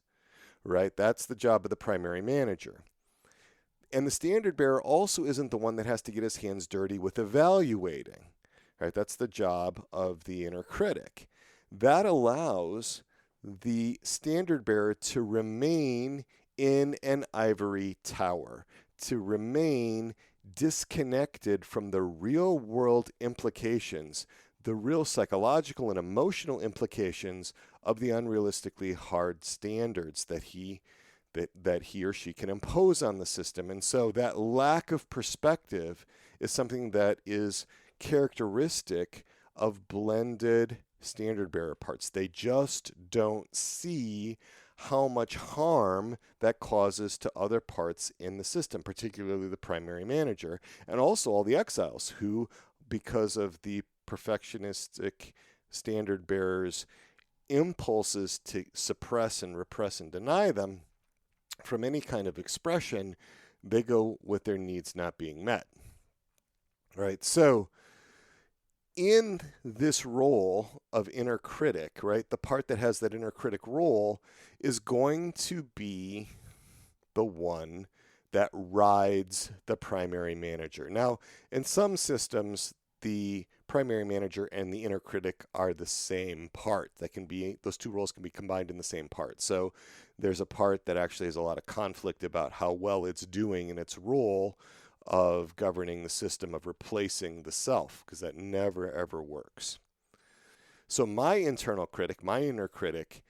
right? That's the job of the primary manager. And the standard bearer also isn't the one that has to get his hands dirty with evaluating, right? That's the job of the inner critic. That allows the standard bearer to remain in an ivory tower, to remain disconnected from the real world implications, the real psychological and emotional implications of the unrealistically hard standards that he or she can impose on the system. And so that lack of perspective is something that is characteristic of blended standard bearer parts. They just don't see how much harm that causes to other parts in the system, particularly the primary manager, and also all the exiles who, because of the perfectionistic standard bearers' impulses to suppress and repress and deny them from any kind of expression, they go with their needs not being met. Right? So in this role of inner critic, right, the part that has that inner critic role is going to be the one that rides the primary manager. Now, in some systems, the primary manager and the inner critic are the same part. Those two roles can be combined in the same part. So there's a part that actually has a lot of conflict about how well it's doing in its role of governing the system, of replacing the self, because that never, ever works. So my internal critic, my inner critic,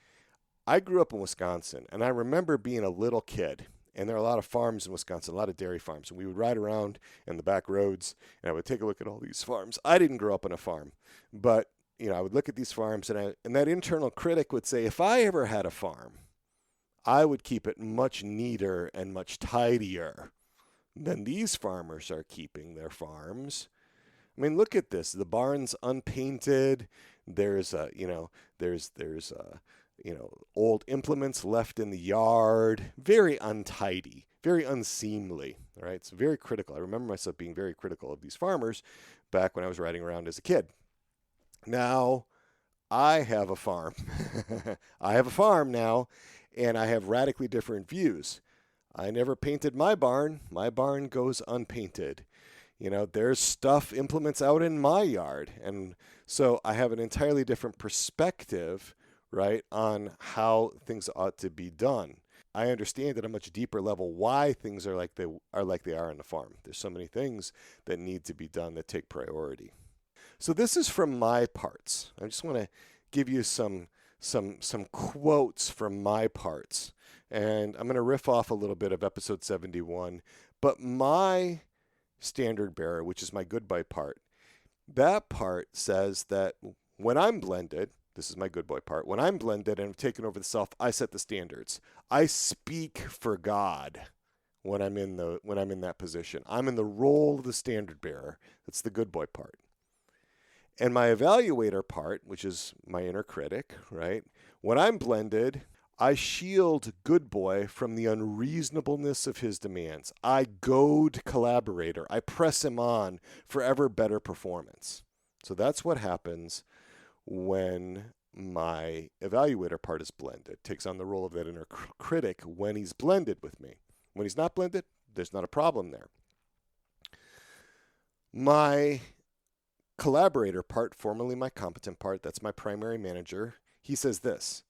I grew up in Wisconsin, and I remember being a little kid, and there are a lot of farms in Wisconsin, a lot of dairy farms, and we would ride around in the back roads, and I would take a look at all these farms. I didn't grow up on a farm, but I would look at these farms, and that internal critic would say, if I ever had a farm, I would keep it much neater and much tidier than these farmers are keeping their farms. I mean, look at this. The barn's unpainted. There's old implements left in the yard. Very untidy, very unseemly. All right, it's very critical. I remember myself being very critical of these farmers back when I was riding around as a kid. Now, I have a farm. I have a farm now, and I have radically different views. I never painted my barn. My barn goes unpainted. There's stuff, implements out in my yard. And so I have an entirely different perspective, right, on how things ought to be done. I understand at a much deeper level why things are like they are on the farm. There's so many things that need to be done that take priority. So this is from my parts. I just want to give you some quotes from my parts. And I'm going to riff off a little bit of episode 71. But my standard bearer, which is my good boy part, that part says that when I'm blended, this is my good boy part, when I'm blended and have taken over the self, I set the standards. I speak for God when I'm in that position. I'm in the role of the standard bearer. That's the good boy part. And my evaluator part, which is my inner critic, right? When I'm blended, I shield good boy from the unreasonableness of his demands. I goad collaborator. I press him on for ever better performance. So that's what happens when my evaluator part is blended. Takes on the role of that inner critic when he's blended with me. When he's not blended, there's not a problem there. My collaborator part, formerly my competent part, that's my primary manager, he says this: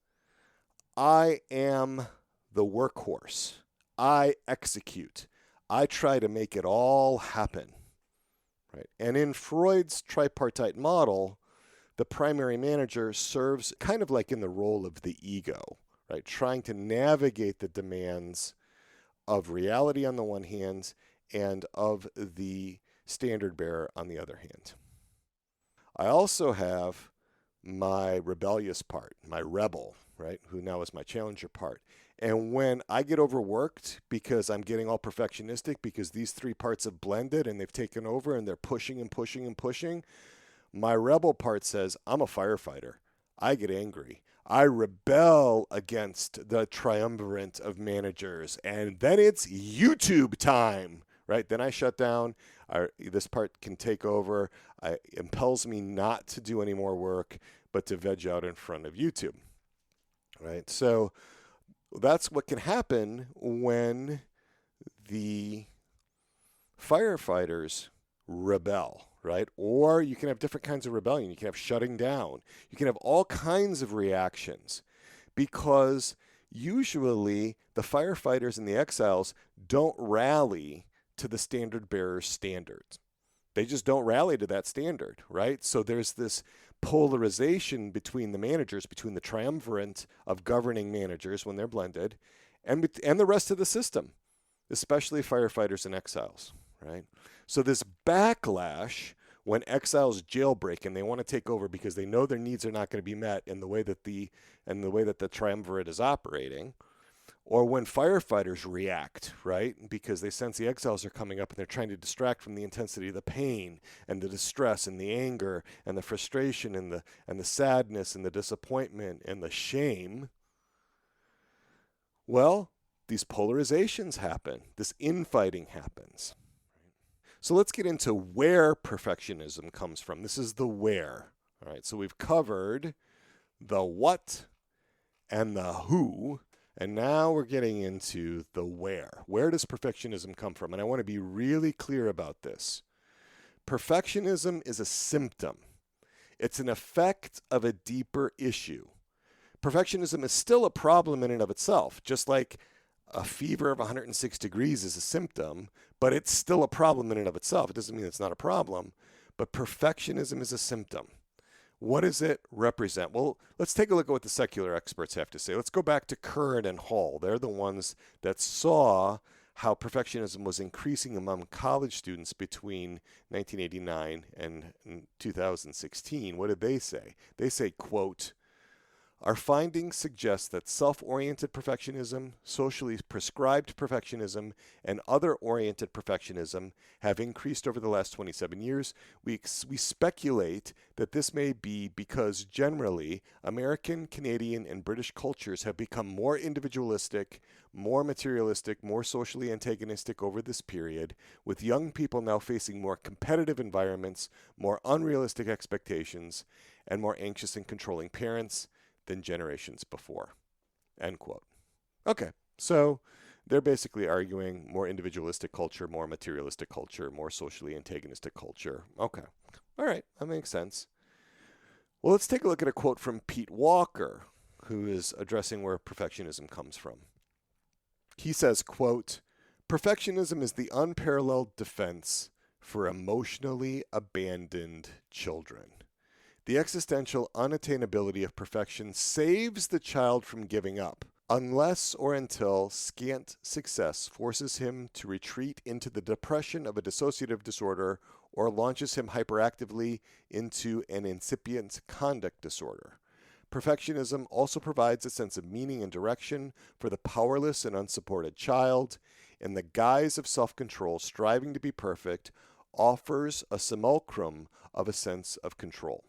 I am the workhorse. I execute. I try to make it all happen. Right? And in Freud's tripartite model, the primary manager serves kind of like in the role of the ego, right? Trying to navigate the demands of reality on the one hand and of the standard bearer on the other hand. I also have my rebellious part, my rebel, right, who now is my challenger part. And when I get overworked because I'm getting all perfectionistic because these three parts have blended and they've taken over and they're pushing and pushing and pushing, my rebel part says, I'm a firefighter. I get angry. I rebel against the triumvirate of managers. And then it's YouTube time, right? Then I shut down. This part can take over. It impels me not to do any more work, but to veg out in front of YouTube, right? So that's what can happen when the firefighters rebel, right? Or you can have different kinds of rebellion. You can have shutting down. You can have all kinds of reactions because usually the firefighters and the exiles don't rally to the standard bearer's standards. They just don't rally to that standard, right? So there's this polarization between the managers, between the triumvirate of governing managers when they're blended, and the rest of the system, especially firefighters and exiles, right? So this backlash when exiles jailbreak and they want to take over because they know their needs are not going to be met in the way that the triumvirate is operating, or when firefighters react, right? Because they sense the exiles are coming up and they're trying to distract from the intensity of the pain and the distress and the anger and the frustration and the sadness and the disappointment and the shame. Well, these polarizations happen. This infighting happens. So let's get into where perfectionism comes from. This is the where. All right, so we've covered the what and the who. And now we're getting into the where. Where does perfectionism come from? And I want to be really clear about this. Perfectionism is a symptom. It's an effect of a deeper issue. Perfectionism is still a problem in and of itself, just like a fever of 106 degrees is a symptom, but it's still a problem in and of itself. It doesn't mean it's not a problem, but perfectionism is a symptom. What does it represent? Well, let's take a look at what the secular experts have to say. Let's go back to Curran and Hall. They're the ones that saw how perfectionism was increasing among college students between 1989 and 2016, what did they say? They say, quote, our findings suggest that self-oriented perfectionism, socially prescribed perfectionism, and other-oriented perfectionism have increased over the last 27 years. We speculate that this may be because generally American, Canadian, and British cultures have become more individualistic, more materialistic, more socially antagonistic over this period, with young people now facing more competitive environments, more unrealistic expectations, and more anxious and controlling parents than generations before, end quote. Okay, so they're basically arguing more individualistic culture, more materialistic culture, more socially antagonistic culture. Okay, all right, that makes sense. Well, let's take a look at a quote from Pete Walker, who is addressing where perfectionism comes from. He says, quote, perfectionism is the unparalleled defense for emotionally abandoned children. The existential unattainability of perfection saves the child from giving up, unless or until scant success forces him to retreat into the depression of a dissociative disorder or launches him hyperactively into an incipient conduct disorder. Perfectionism also provides a sense of meaning and direction for the powerless and unsupported child. In the guise of self-control, striving to be perfect offers a simulacrum of a sense of control.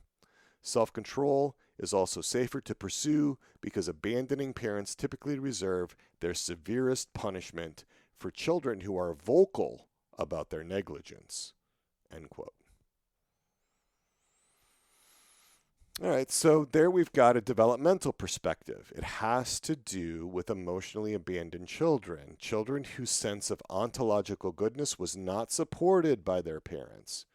Self-control is also safer to pursue because abandoning parents typically reserve their severest punishment for children who are vocal about their negligence, end quote. All right, so there we've got a developmental perspective. It has to do with emotionally abandoned children, children whose sense of ontological goodness was not supported by their parents.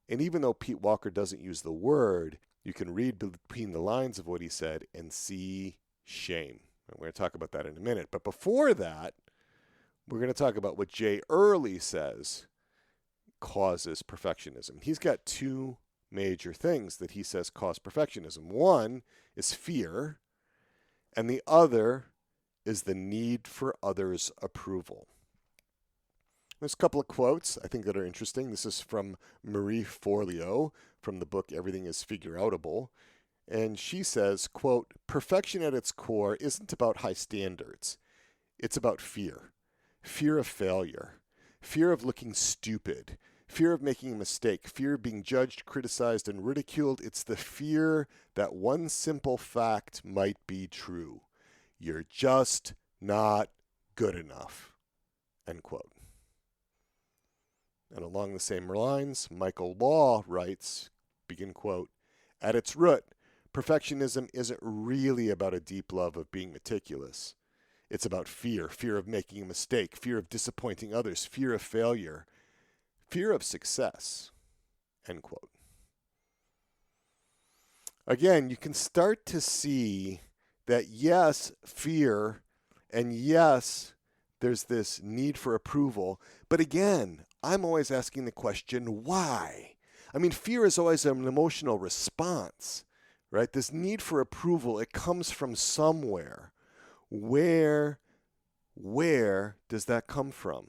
And even though Pete Walker doesn't use the word, you can read between the lines of what he said and see shame. And we're going to talk about that in a minute. But before that, we're going to talk about what Jay Early says causes perfectionism. He's got two major things that he says cause perfectionism. One is fear, and the other is the need for others' approval. There's a couple of quotes I think that are interesting. This is from Marie Forleo from the book Everything is Figure-Outable. And she says, quote, perfection at its core isn't about high standards. It's about fear. Fear of failure. Fear of looking stupid. Fear of making a mistake. Fear of being judged, criticized, and ridiculed. It's the fear that one simple fact might be true. You're just not good enough, end quote. And along the same lines, Michael Law writes, begin quote, at its root, perfectionism isn't really about a deep love of being meticulous. It's about fear, fear of making a mistake, fear of disappointing others, fear of failure, fear of success, end quote. Again, you can start to see that yes, fear, and yes, there's this need for approval. But again, I'm always asking the question, why? I mean, fear is always an emotional response, right? This need for approval, it comes from somewhere. Where does that come from?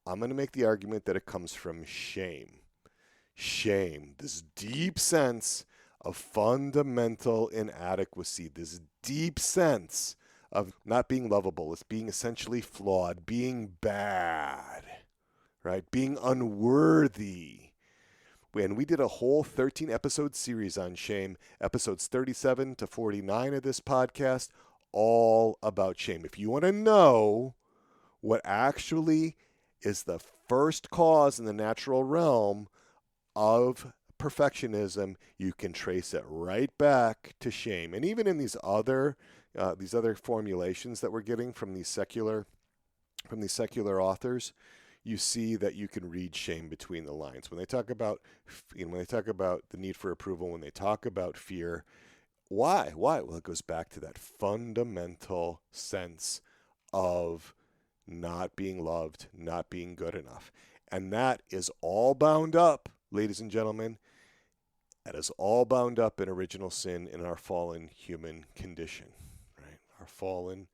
I'm going to make the argument that it comes from shame. Shame, this deep sense of fundamental inadequacy, this deep sense of not being lovable, as being essentially flawed, being bad, right? Being unworthy. And we did a whole 13-episode series on shame, episodes 37 to 49 of this podcast, all about shame. If you want to know what actually is the first cause in the natural realm of perfectionism, you can trace it right back to shame. And even in these other formulations that we're getting from these secular authors, you see that you can read shame between the lines. When they talk about the need for approval, when they talk about fear, why? Well, it goes back to that fundamental sense of not being loved, not being good enough. And that is all bound up, ladies and gentlemen, that is all bound up in original sin in our fallen human condition, right? Our fallen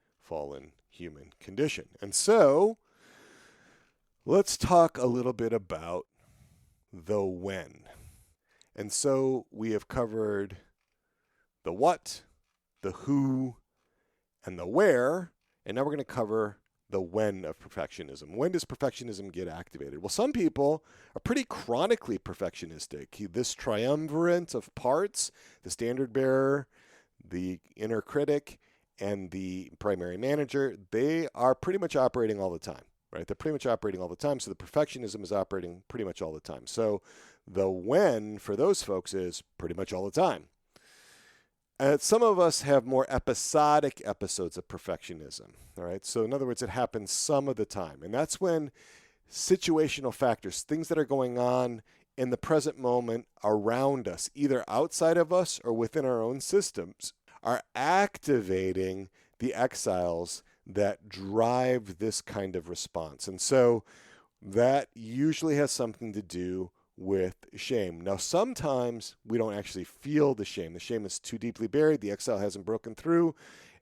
human condition. And so let's talk a little bit about the when. And so we have covered the what, the who, and the where, and now we're going to cover the when of perfectionism. When does perfectionism get activated? Well, some people are pretty chronically perfectionistic. This triumvirate of parts, the standard bearer, the inner critic, and the primary manager, they are pretty much operating all the time, right? They're pretty much operating all the time. So the perfectionism is operating pretty much all the time. So the when for those folks is pretty much all the time. Some of us have more episodic episodes of perfectionism, all right? So in other words, it happens some of the time. And that's when situational factors, things that are going on in the present moment around us, either outside of us or within our own systems, are activating the exiles that drive this kind of response. And so that usually has something to do with shame. Now, sometimes we don't actually feel the shame. The shame is too deeply buried. The exile hasn't broken through,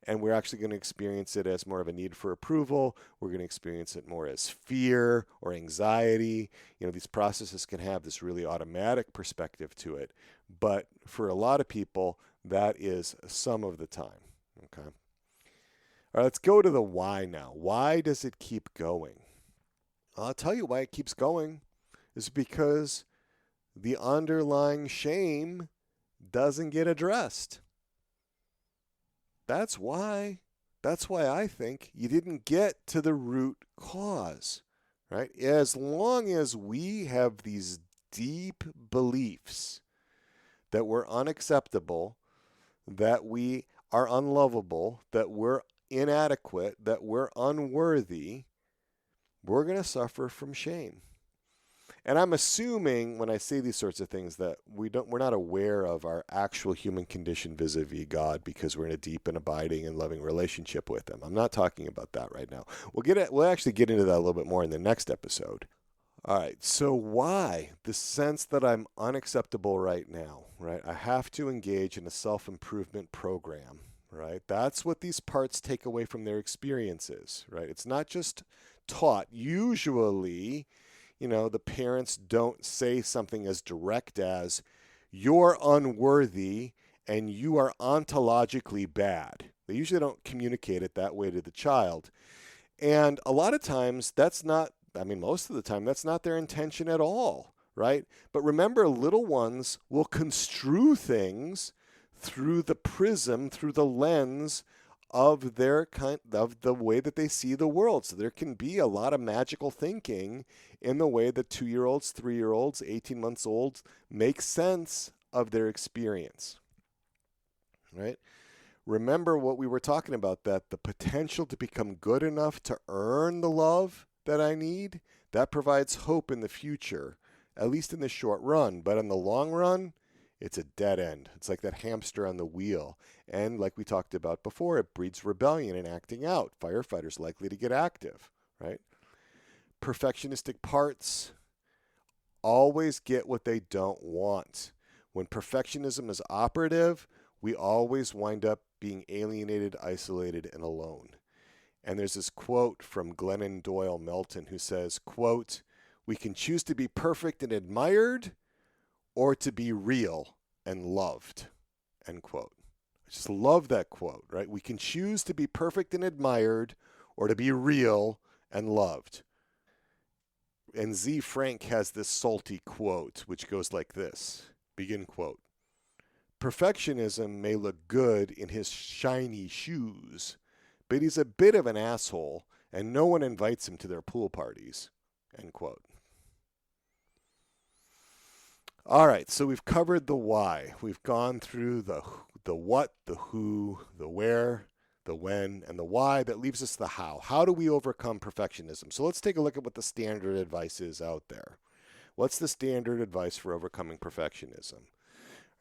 and we're actually going to experience it as more of a need for approval. We're going to experience it more as fear or anxiety. These processes can have this really automatic perspective to it. But for a lot of people, that is some of the time. Okay. All right, let's go to the why now. Why does it keep going? I'll tell you why it keeps going. Is because the underlying shame doesn't get addressed. That's why. That's why I think you didn't get to the root cause, right? As long as we have these deep beliefs that we're unacceptable, that we are unlovable, that we're inadequate, that we're unworthy, we're going to suffer from shame. And I'm assuming when I say these sorts of things that we're not aware of our actual human condition vis-a-vis God because we're in a deep and abiding and loving relationship with Him. I'm not talking about that right now. We'll actually get into that a little bit more in the next episode. All right, so why? The sense that I'm unacceptable right now, right? I have to engage in a self-improvement program, right? That's what these parts take away from their experiences, right? It's not just taught. Usually, the parents don't say something as direct as, you're unworthy and you are ontologically bad. They usually don't communicate it that way to the child. And a lot of times most of the time, that's not their intention at all, right? But remember, little ones will construe things through the prism, through the lens of the way that they see the world. So there can be a lot of magical thinking in the way that 2-year-olds, 3-year-olds, 18 months olds make sense of their experience, right? Remember what we were talking about, that the potential to become good enough to earn the love that I need, that provides hope in the future, at least in the short run. But in the long run, it's a dead end. It's like that hamster on the wheel. And like we talked about before, it breeds rebellion and acting out. Firefighters likely to get active, right? Perfectionistic parts always get what they don't want. When perfectionism is operative, we always wind up being alienated, isolated, and alone. And there's this quote from Glennon Doyle Melton who says, quote, "We can choose to be perfect and admired or to be real and loved," end quote. I just love that quote, right? We can choose to be perfect and admired or to be real and loved. And Z. Frank has this salty quote, which goes like this, begin quote, "Perfectionism may look good in his shiny shoes, but he's a bit of an asshole and no one invites him to their pool parties," end quote. All right, so we've covered the why. We've gone through the what, the who, the where, the when, and the why. That leaves us the how. How do we overcome perfectionism? So let's take a look at what the standard advice is out there. What's the standard advice for overcoming perfectionism?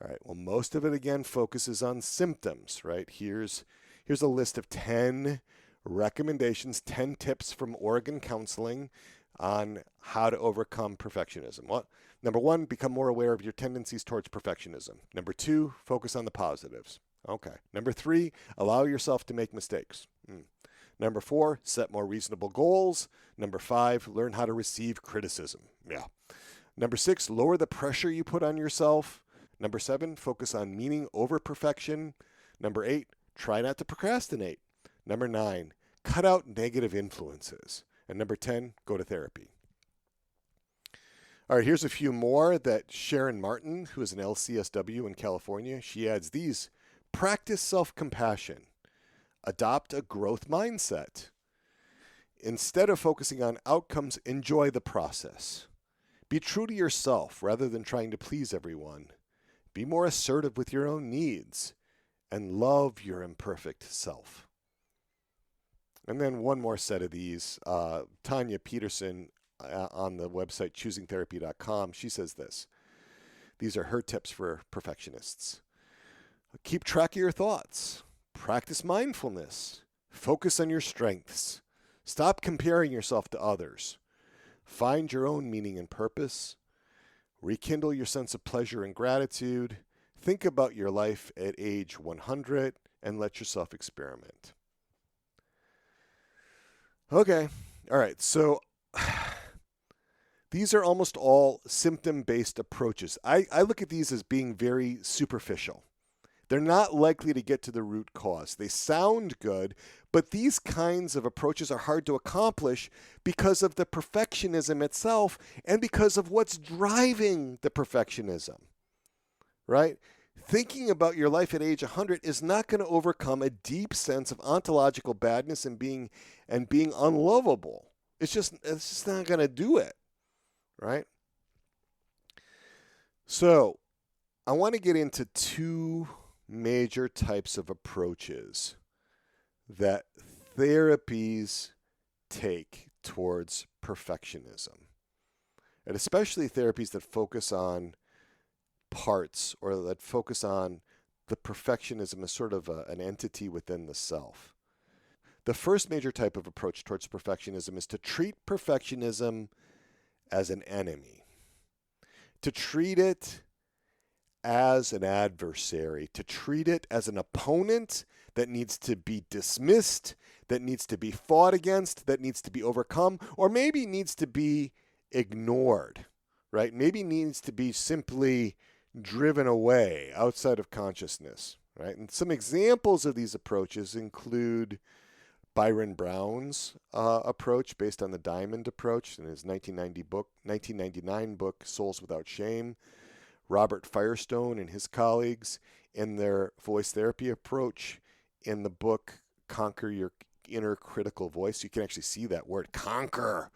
All right, well, most of it, again, focuses on symptoms, right? Here's a list of 10 recommendations, 10 tips from Oregon Counseling on how to overcome perfectionism. What? Number 1, become more aware of your tendencies towards perfectionism. Number 2, focus on the positives. Okay. Number 3, allow yourself to make mistakes. Number 4, set more reasonable goals. Number 5, learn how to receive criticism. Yeah. Number 6, lower the pressure you put on yourself. Number 7, focus on meaning over perfection. Number 8, try not to procrastinate. Number 9, cut out negative influences. And number 10, go to therapy. All right, here's a few more that Sharon Martin, who is an LCSW in California, she adds these. Practice self-compassion. Adopt a growth mindset. Instead of focusing on outcomes, enjoy the process. Be true to yourself rather than trying to please everyone. Be more assertive with your own needs. And love your imperfect self. And then one more set of these. Tanya Peterson on the website choosingtherapy.com, she says this. These are her tips for perfectionists. Keep track of your thoughts. Practice mindfulness. Focus on your strengths. Stop comparing yourself to others. Find your own meaning and purpose. Rekindle your sense of pleasure and gratitude. Think about your life at age 100 and let yourself experiment. Okay. All right. So these are almost all symptom-based approaches. I look at these as being very superficial. They're not likely to get to the root cause. They sound good, but these kinds of approaches are hard to accomplish because of the perfectionism itself and because of what's driving the perfectionism, right? Thinking about your life at age 100 is not going to overcome a deep sense of ontological badness and being unlovable. It's just not going to do it, right? So I want to get into two major types of approaches that therapies take towards perfectionism, and especially therapies that focus on parts or that focus on the perfectionism as sort of an entity within the self. The first major type of approach towards perfectionism is to treat perfectionism as an enemy, to treat it as an adversary, to treat it as an opponent that needs to be dismissed, that needs to be fought against, that needs to be overcome, or maybe needs to be ignored, right? Maybe needs to be simply driven away outside of consciousness, right? And some examples of these approaches include Byron Brown's approach based on the Diamond approach in his 1999 book, Souls Without Shame. Robert Firestone and his colleagues in their voice therapy approach in the book Conquer Your Inner Critical Voice. You can actually see that word, conquer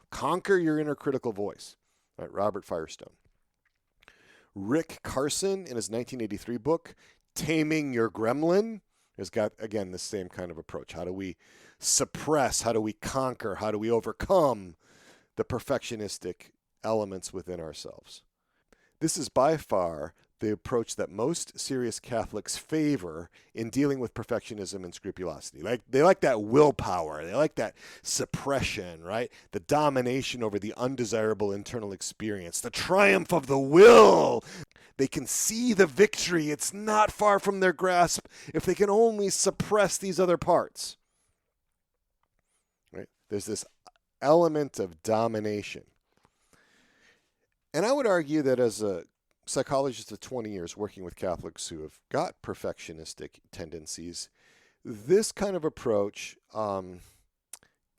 your inner critical voice. Right, Robert Firestone. Rick Carson in his 1983 book Taming Your Gremlin has got, again, the same kind of approach. How do we suppress? How do we conquer? How do we overcome the perfectionistic elements within ourselves? This is by far the approach that most serious Catholics favor in dealing with perfectionism and scrupulosity. They like that willpower. They like that suppression, right? The domination over the undesirable internal experience, the triumph of the will. They can see the victory. It's not far from their grasp if they can only suppress these other parts. Right? There's this element of domination. And I would argue that as a psychologist of 20 years working with Catholics who have got perfectionistic tendencies, this kind of approach,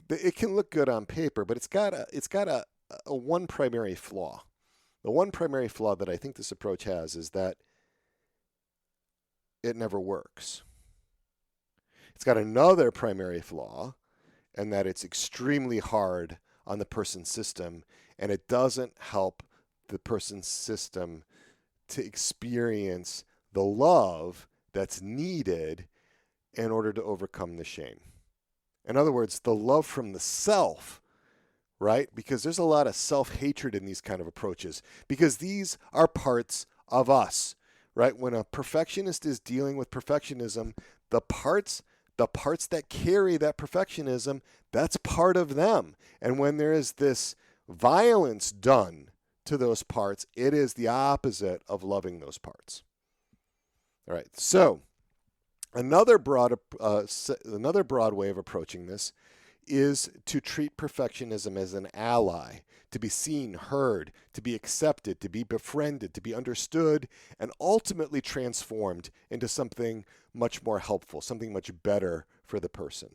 it can look good on paper, but it's got a one primary flaw. The one primary flaw that I think this approach has is that it never works. It's got another primary flaw, and that it's extremely hard on the person's system, and it doesn't help the person's system to experience the love that's needed in order to overcome the shame. In other words, the love from the self, right? Because there's a lot of self-hatred in these kind of approaches, because these are parts of us, right? When a perfectionist is dealing with perfectionism, the parts that carry that perfectionism, that's part of them. And when there is this violence done to those parts, it is the opposite of loving those parts. All right. So another broad way of approaching this is to treat perfectionism as an ally, to be seen, heard, to be accepted, to be befriended, to be understood, and ultimately transformed into something much more helpful, something much better for the person.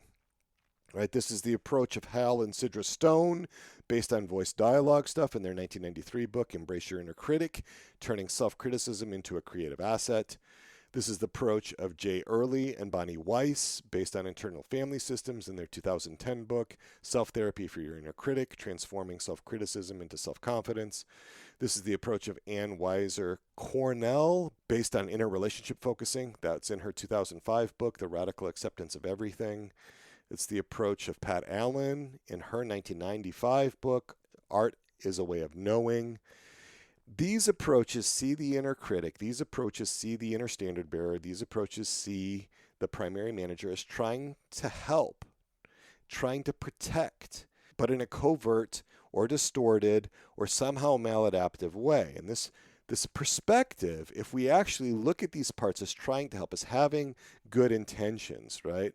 Right? This is the approach of Hal and Sidra Stone, based on voice dialogue stuff in their 1993 book, Embrace Your Inner Critic, Turning Self-Criticism into a Creative Asset. This is the approach of Jay Early and Bonnie Weiss, based on internal family systems in their 2010 book, Self-Therapy for Your Inner Critic, Transforming Self-Criticism into Self-Confidence. This is the approach of Ann Weiser Cornell, based on inner relationship focusing. That's in her 2005 book, The Radical Acceptance of Everything. It's the approach of Pat Allen in her 1995 book, Art is a Way of Knowing. These approaches see the inner critic. These approaches see the inner standard bearer. These approaches see the primary manager as trying to help, trying to protect, but in a covert or distorted or somehow maladaptive way. And this perspective, if we actually look at these parts as trying to help us, having good intentions, right?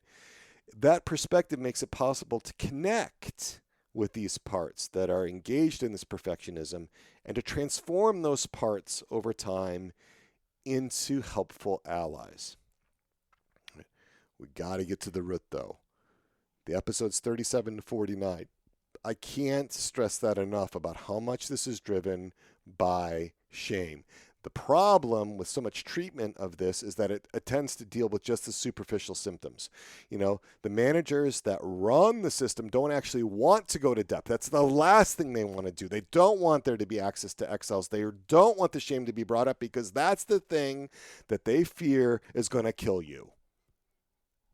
That perspective makes it possible to connect with these parts that are engaged in this perfectionism and to transform those parts over time into helpful allies. We got to get to the root, though. The episodes 37 to 49. I can't stress that enough about how much this is driven by shame. The problem with so much treatment of this is that it tends to deal with just the superficial symptoms. You know, the managers that run the system don't actually want to go to depth. That's the last thing they want to do. They don't want there to be access to Excels. They don't want the shame to be brought up because that's the thing that they fear is going to kill you.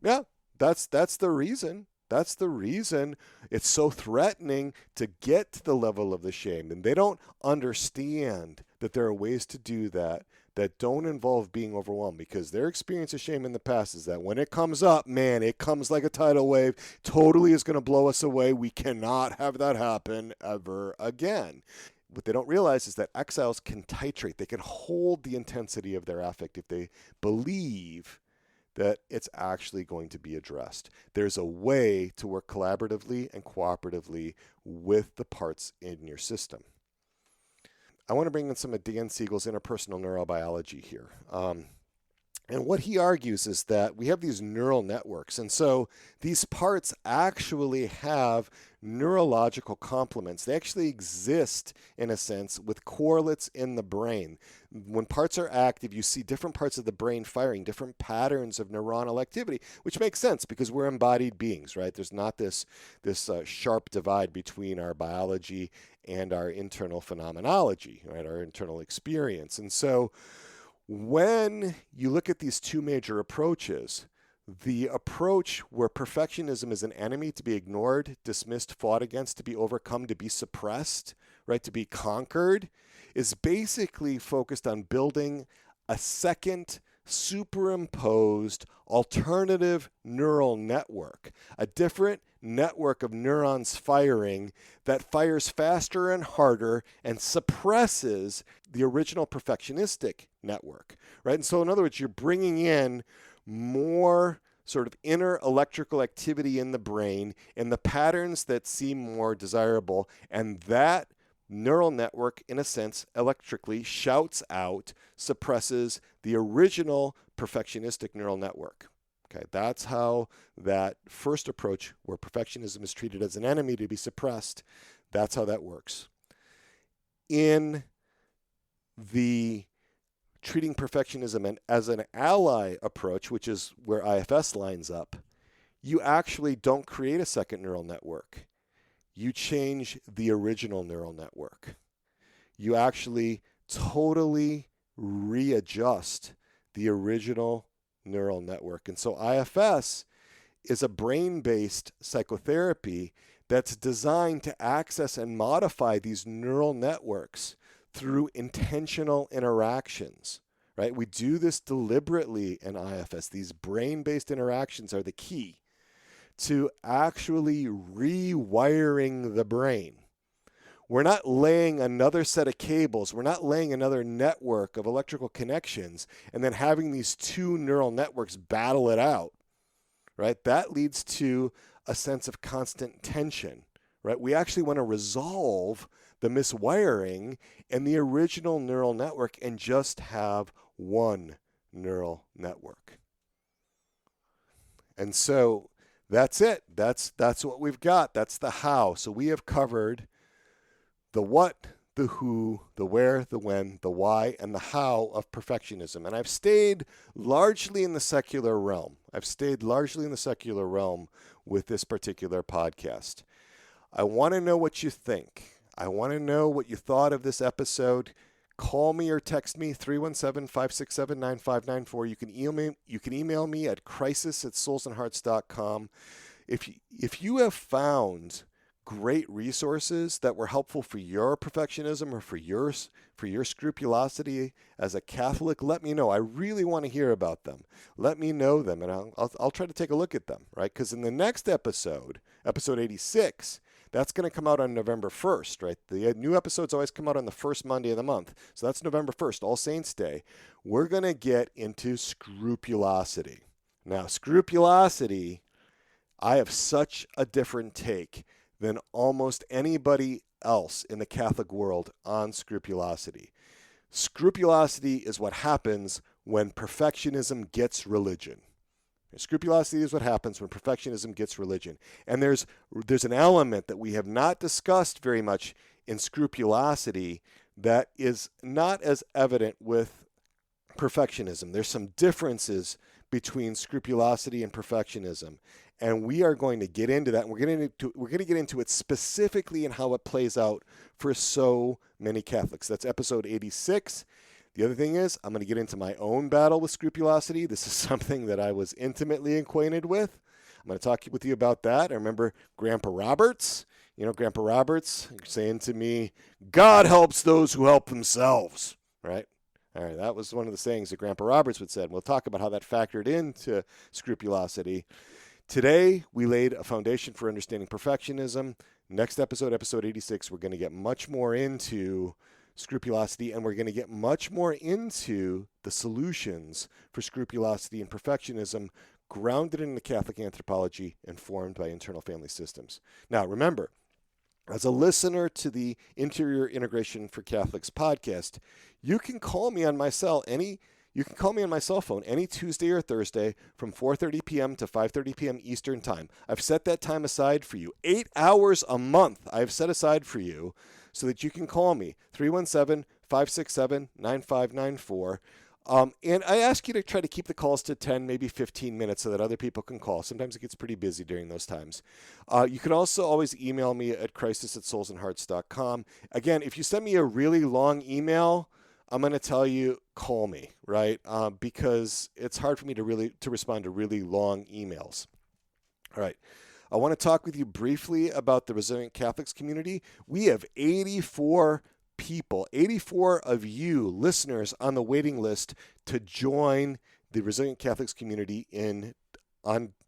Yeah, that's the reason. That's the reason it's so threatening to get to the level of the shame. And they don't understand that there are ways to do that that don't involve being overwhelmed, because their experience of shame in the past is that when it comes up, man, it comes like a tidal wave, totally is going to blow us away. We cannot have that happen ever again. What they don't realize is that exiles can titrate. They can hold the intensity of their affect if they believe that it's actually going to be addressed. There's a way to work collaboratively and cooperatively with the parts in your system. I want to bring in some of Dan Siegel's interpersonal neurobiology here. And what he argues is that we have these neural networks. And so these parts actually have neurological complements. They actually exist, in a sense, with correlates in the brain. When parts are active, you see different parts of the brain firing, different patterns of neuronal activity, which makes sense because we're embodied beings, right? There's not this sharp divide between our biology and our internal phenomenology, right? Our internal experience. And so when you look at these two major approaches, the approach where perfectionism is an enemy to be ignored, dismissed, fought against, to be overcome, to be suppressed, right, to be conquered, is basically focused on building a second superimposed alternative neural network, a different network of neurons firing that fires faster and harder and suppresses the original perfectionistic network, right? And so in other words, you're bringing in more sort of inner electrical activity in the brain and the patterns that seem more desirable, and that neural network, in a sense, electrically shouts out, suppresses the original perfectionistic neural network. Okay, that's how that first approach, where perfectionism is treated as an enemy to be suppressed, that's how that works. In the treating perfectionism as an ally approach, which is where IFS lines up, you actually don't create a second neural network. You change the original neural network. You actually totally readjust the original neural network. And so IFS is a brain-based psychotherapy that's designed to access and modify these neural networks through intentional interactions, right? We do this deliberately in IFS. These brain-based interactions are the key to actually rewiring the brain. We're not laying another set of cables. We're not laying another network of electrical connections and then having these two neural networks battle it out, right? That leads to a sense of constant tension, right? We actually want to resolve the miswiring in the original neural network and just have one neural network. And so that's it. That's what we've got. That's the how. So we have covered the what, the who, the where, the when, the why, and the how of perfectionism. And I've stayed largely in the secular realm. With this particular podcast. I want to know what you think. I want to know what you thought of this episode. Call me or text me, 317-567-9594. You can email me at crisis@soulsandhearts.com. If you have found great resources that were helpful for your perfectionism or for your scrupulosity as a Catholic, let me know. I really want to hear about them. Let me know them, and I'll try to take a look at them, right? Because in the next episode 86, that's going to come out on November 1st, right? The new episodes always come out on the first Monday of the month. So that's November 1st, All Saints Day. We're going to get into scrupulosity. Now, scrupulosity, I have such a different take than almost anybody else in the Catholic world on scrupulosity. Scrupulosity is what happens when perfectionism gets religion. Scrupulosity is what happens when perfectionism gets religion. And there's an element that we have not discussed very much in scrupulosity that is not as evident with perfectionism. There's some differences between scrupulosity and perfectionism. And we are going to get into that. And we're going to get into it specifically and how it plays out for so many Catholics. That's episode 86. The other thing is, I'm going to get into my own battle with scrupulosity. This is something that I was intimately acquainted with. I'm going to talk with you about that. I remember Grandpa Roberts. Grandpa Roberts saying to me, God helps those who help themselves, right? All right, that was one of the sayings that Grandpa Roberts would say. We'll talk about how that factored into scrupulosity. Today, we laid a foundation for understanding perfectionism. Next episode, episode 86, we're going to get much more into scrupulosity, and we're going to get much more into the solutions for scrupulosity and perfectionism grounded in the Catholic anthropology informed by internal family systems. Now, remember, as a listener to the Interior Integration for Catholics podcast, you can call me on my cell phone any Tuesday or Thursday from 4:30 p.m. to 5:30 p.m. Eastern Time. I've set that time aside for you. 8 hours a month I've set aside for you so that you can call me, 317-567-9594. And I ask you to try to keep the calls to 10, maybe 15 minutes so that other people can call. Sometimes it gets pretty busy during those times. You can also always email me at crisis@soulsandhearts.com. Again, if you send me a really long email, I'm going to tell you, call me, right? Because it's hard for me to respond to really long emails. All right. I want to talk with you briefly about the Resilient Catholics community. We have 84 people, 84 of you listeners on the waiting list to join the Resilient Catholics community in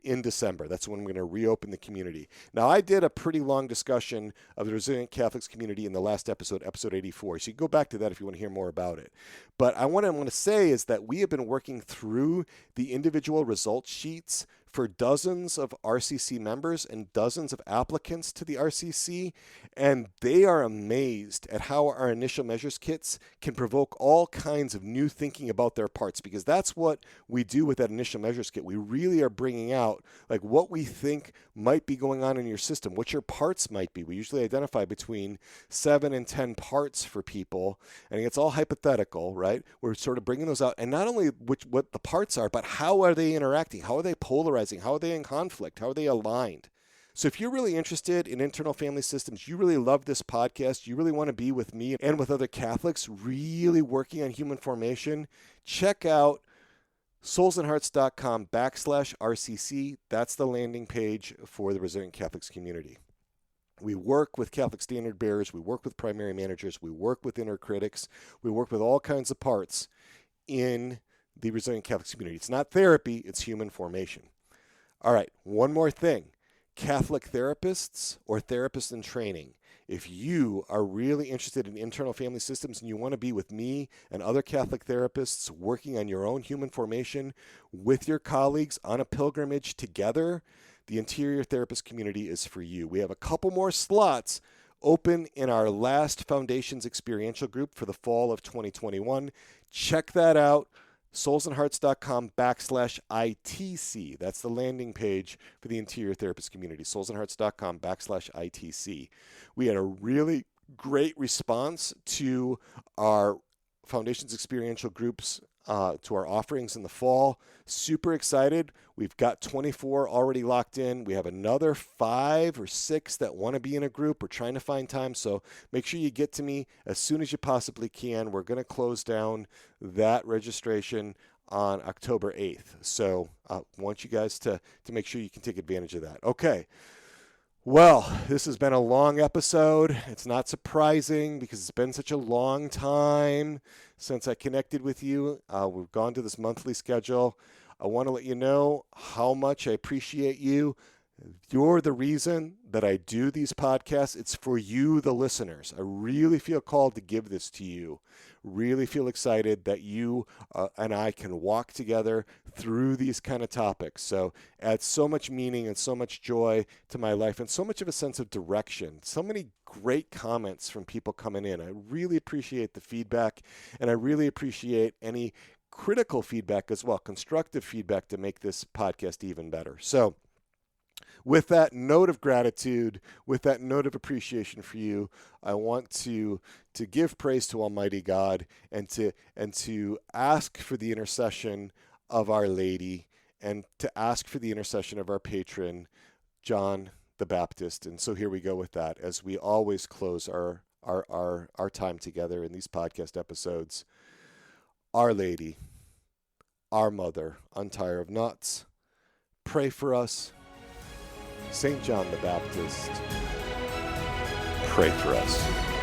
December. That's when we're going to reopen the community. Now, I did a pretty long discussion of the Resilient Catholics community in the last episode, episode 84. So you can go back to that if you want to hear more about it. But what I want to say is that we have been working through the individual results sheets for dozens of RCC members and dozens of applicants to the RCC, and they are amazed at how our initial measures kits can provoke all kinds of new thinking about their parts, because that's what we do with that initial measures kit. We really are bringing out like what we think might be going on in your system, what your parts might be. We usually identify between 7 and 10 parts for people, and it's all hypothetical, right? We're sort of bringing those out, and not only what the parts are, but how are they interacting? How are they polarizing? How are they in conflict? How are they aligned? So if you're really interested in internal family systems, you really love this podcast, you really want to be with me and with other Catholics really working on human formation, check out soulsandhearts.com/RCC. That's the landing page for the Resilient Catholics community. We work with Catholic standard bearers, we work with primary managers, we work with inner critics, we work with all kinds of parts in the Resilient Catholics community. It's not therapy, it's human formation. All right, one more thing. Catholic therapists or therapists in training, if you are really interested in internal family systems and you want to be with me and other Catholic therapists working on your own human formation with your colleagues on a pilgrimage together, the interior therapist community is for you. We have a couple more slots open in our last Foundations experiential group for the fall of 2021. Check that out. soulsandhearts.com/ITC. That's the landing page for the interior therapist community. soulsandhearts.com/ITC. We had a really great response to our Foundations experiential groups, to our offerings in the fall. Super excited. We've got 24 already locked in. We have another 5 or 6 that want to be in a group. We're trying to find time, so make sure you get to me as soon as you possibly can. We're going to close down that registration on October 8th. So I want you guys to make sure you can take advantage of that. Okay. Well, this has been a long episode. It's not surprising because it's been such a long time since I connected with you. We've gone to this monthly schedule. I want to let you know how much I appreciate you. You're the reason that I do these podcasts. It's for you, the listeners. I really feel called to give this to you. Really feel excited that you and I can walk together through these kind of topics. So adds so much meaning and so much joy to my life and so much of a sense of direction. So many great comments from people coming in. I really appreciate the feedback, and I really appreciate any critical feedback as well, constructive feedback to make this podcast even better. So with that note of gratitude, with that note of appreciation for you, I want to give praise to Almighty God and to ask for the intercession of Our Lady and to ask for the intercession of our patron, John the Baptist. And so here we go with that, as we always close our time together in these podcast episodes. Our Lady, our Mother, Untier of Nuts, pray for us. St. John the Baptist, pray for us.